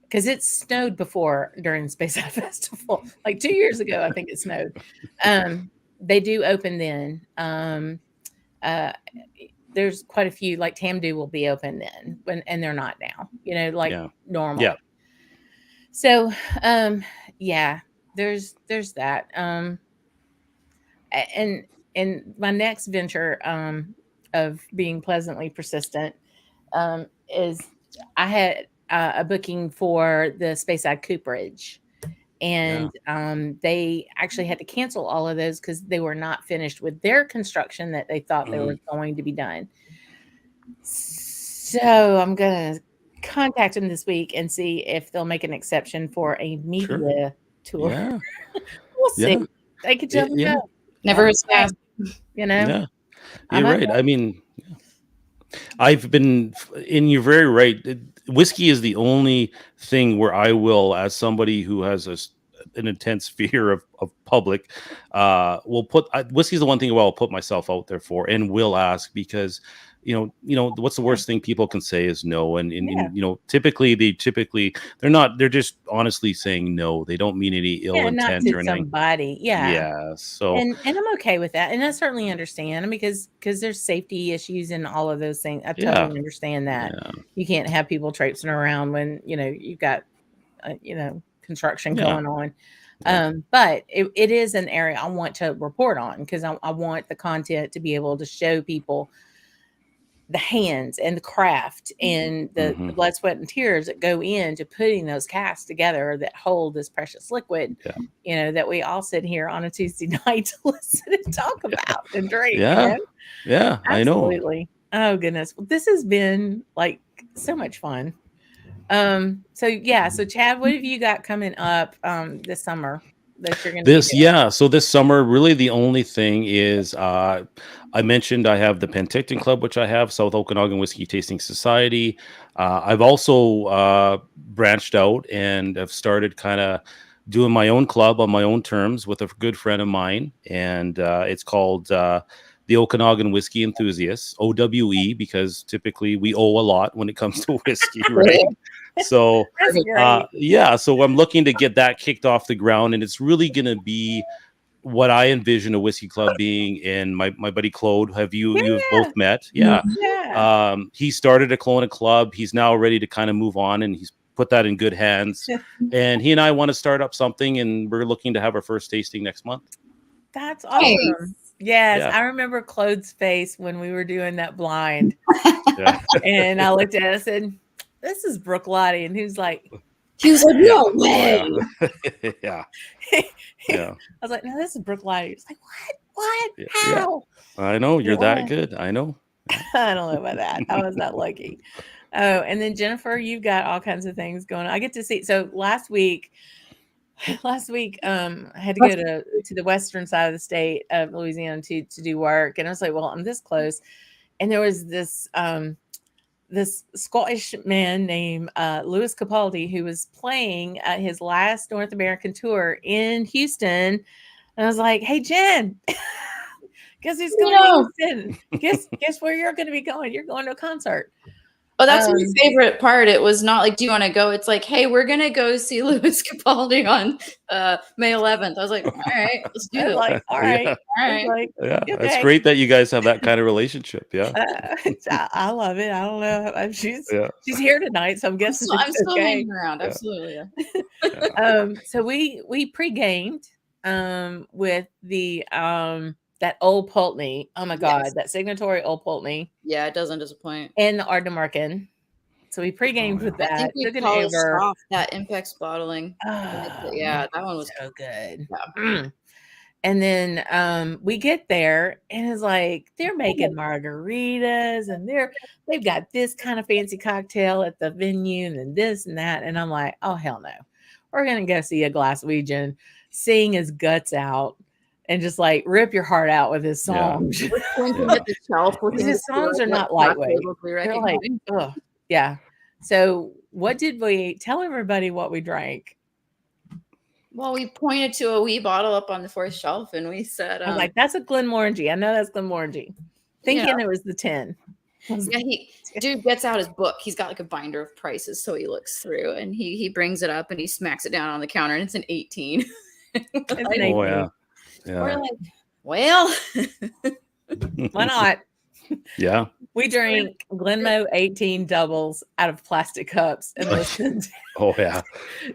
Because it snowed before during the Speyside Festival. Like 2 years ago, I think it snowed. They do open then. There's quite a few, like Tamdu will be open then, and they're not now, normal. Yeah. So, yeah, there's that. And my next venture of being pleasantly persistent is I had a booking for the Speyside Cooperage. And they actually had to cancel all of those because they were not finished with their construction that they thought they were going to be done. So I'm going to contact them this week and see if they'll make an exception for a media tour. Yeah. We'll see. They could jump Yeah. Never is fast, Yeah. You're right. I mean, I've been, and you're very right. Whiskey is the only thing where I will, as somebody who has an intense fear of public, whiskey is the one thing where I'll put myself out there for and will ask, because what's the worst thing people can say is no. And typically they're just honestly saying no. They don't mean any ill intent or anything. Somebody. Yeah. Yeah. So, and I'm okay with that. And I certainly understand because there's safety issues and all of those things. I totally understand that. Yeah. You can't have people traipsing around when, you've got, construction going on. But it is an area I want to report on because I want the content to be able to show people the hands and the craft and the blood, sweat, and tears that go into putting those casks together that hold this precious liquid, that we all sit here on a Tuesday night to listen and talk about and drink. Yeah. Yeah, I know. Absolutely. Oh, goodness. Well, this has been like so much fun. So Chad, what have you got coming up this summer that you're going to do? So this summer, really the only thing is I mentioned I have the Penticton Club, which I have, South Okanagan Whiskey Tasting Society. I've also branched out and have started kind of doing my own club on my own terms with a good friend of mine, and it's called the Okanagan Whiskey Enthusiasts, OWE, because typically we owe a lot when it comes to whiskey, right? So, That's great. yeah, so I'm looking to get that kicked off the ground, and it's really going to be what I envision a whiskey club being. And my buddy Claude, you've both met? Yeah. Yeah. He started a Kelowna club. He's now ready to kind of move on, and he's put that in good hands. And he and I want to start up something, and we're looking to have our first tasting next month. That's awesome. Yes, Yeah. I remember Claude's face when we were doing that blind. Yeah. And I looked at it and said, "This is Brooke Lottie." And he was like, no way. Yeah. I was like, "No, this is Brooke Lottie." It's like, what? Yeah. How? I know you're that good. I know. I don't know about that. I was not lucky. Oh, and then Jennifer, you've got all kinds of things going on. I get to see. So last week, I had to go to the western side of the state of Louisiana to do work, and I was like, well, I'm this close, and there was this Scottish man named Louis Capaldi who was playing his last North American tour in Houston, and I was like, hey, Jen. Guess who's going to Houston? Guess where you're going to be going? You're going to a concert. Oh, that's my favorite part. It was not like, do you want to go? It's like, hey, we're going to go see Louis Capaldi on May 11th. I was like, all right, let's do it. Like, all right. Like, yeah, okay. That's great that you guys have that kind of relationship. Yeah. I love it. I don't know. She's here tonight, so I'm guessing I'm still hanging around. Absolutely. So we pre-gamed with the that Old Pulteney. Oh my God, that signatory Old Pulteney. Yeah, it doesn't disappoint. And the Ardnamurchan. So we pre-gamed with that. I think we polished off that Impex bottling. Yeah, that one was so good. Yeah. And then we get there, and it's like they're making margaritas, and they've got this kind of fancy cocktail at the venue, and then this and that. And I'm like, oh hell no, we're gonna go see a Glaswegian sing his guts out and just like rip your heart out with his songs. His songs are not lightweight. They're like, oh yeah. So what did we tell everybody what we drank? Well, we pointed to a wee bottle up on the fourth shelf, and we said, I was like, that's a Glenmorangie. I know that's Glenmorangie. Thinking it was the 10. Yeah, dude gets out his book. He's got like a binder of prices, so he looks through, and he brings it up, and he smacks it down on the counter, and it's an 18. It's an 18. Oh, yeah. We're like, well, why not? Yeah. We drank Glenmo 18 doubles out of plastic cups and listened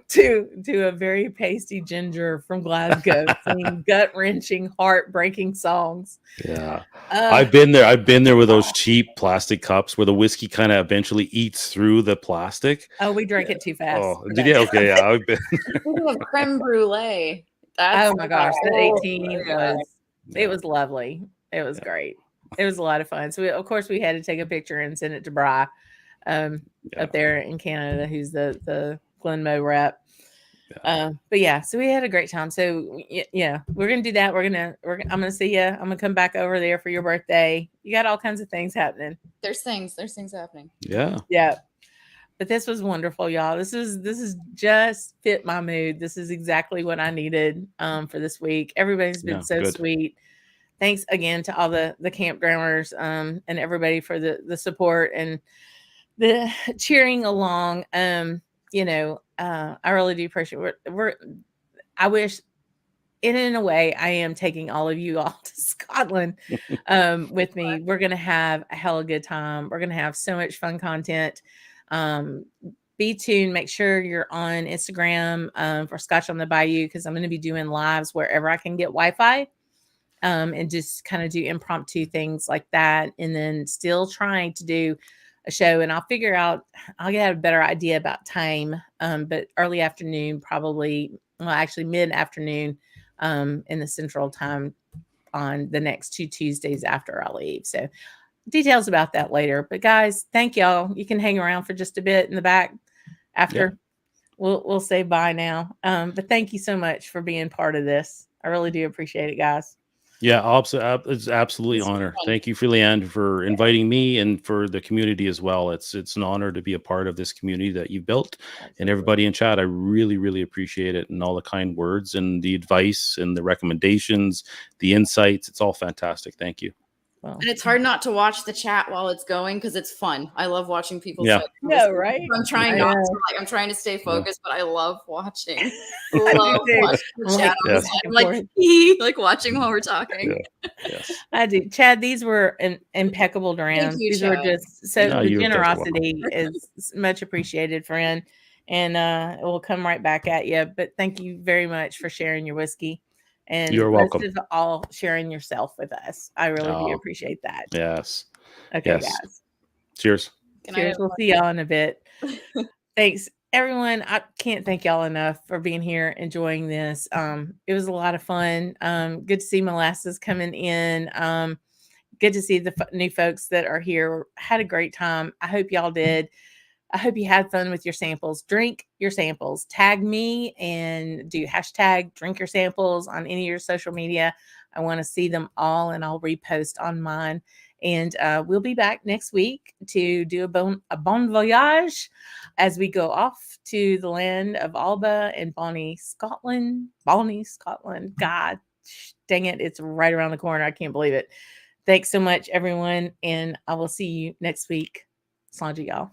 to a very pasty ginger from Glasgow singing gut-wrenching, heart-breaking songs. Yeah. I've been there with those cheap plastic cups where the whiskey kind of eventually eats through the plastic. Oh, we drank it too fast. Oh, did you? Okay, yeah. I've been Speaking of creme brulee. Oh my gosh, that 18 was lovely. It was great. It was a lot of fun. So of course we had to take a picture and send it to Bri up there in Canada, who's the Glenmo rep. But yeah, so we had a great time. So yeah, we're gonna do that. I'm gonna see you. I'm gonna come back over there for your birthday. You got all kinds of things happening. There's things happening. Yeah. Yeah. But this was wonderful, y'all. This is just fit my mood. This is exactly what I needed for this week. Everybody's been so sweet. Thanks again to all the Camp Drammers and everybody for the support and the cheering along. I really do appreciate it. I wish in a way I am taking all of you all to Scotland with me. We're gonna have a hell of a good time. We're gonna have so much fun content. Be tuned. Make sure you're on Instagram for Scotch on the Bayou, because I'm going to be doing lives wherever I can get Wi-Fi and just kind of do impromptu things like that. And then still trying to do a show, and I'll get a better idea about time, but early afternoon, probably, well, actually mid-afternoon in the Central Time on the next 2 Tuesdays after I leave. So details about that later. But guys, thank y'all. You can hang around for just a bit in the back after. We'll say bye now. But thank you so much for being part of this. I really do appreciate it, guys. Yeah, it's absolutely an honor. Thank you, Lee Ann, for inviting me, and for the community as well. It's an honor to be a part of this community that you've built. And everybody in chat, I really, really appreciate it, and all the kind words and the advice and the recommendations, the insights. It's all fantastic. Thank you. Well, And it's hard not to watch the chat while it's going because it's fun. I love watching people's Yeah. right? I'm trying I not know. to, like, I'm trying to stay focused, but I love watching. I do too. The I'm chat. Yes. I'm like, like watching while we're talking. Yeah. Yes. I do. Chad, these were impeccable drams. you, These were Chad. just so No, the you're best welcome. generosity is much appreciated, friend. And it will come right back at you. But thank you very much for sharing your whiskey. And You're welcome. most of all, sharing yourself with us. I really do Oh. appreciate that. Yes. Okay, Yes. guys. Cheers. Cheers. We'll see y'all in a bit. Thanks, everyone. I can't thank y'all enough for being here, enjoying this. It was a lot of fun. Good to see Molasses coming in. Good to see the new folks that are here. Had a great time. I hope y'all did. I hope you had fun with your samples. Drink your samples. Tag me and do hashtag drink your samples on any of your social media. I want to see them all, and I'll repost on mine. And we'll be back next week to do a bon voyage as we go off to the land of Alba and Bonnie, Scotland. Bonnie, Scotland. God dang it. It's right around the corner. I can't believe it. Thanks so much, everyone. And I will see you next week. Slàinte, y'all.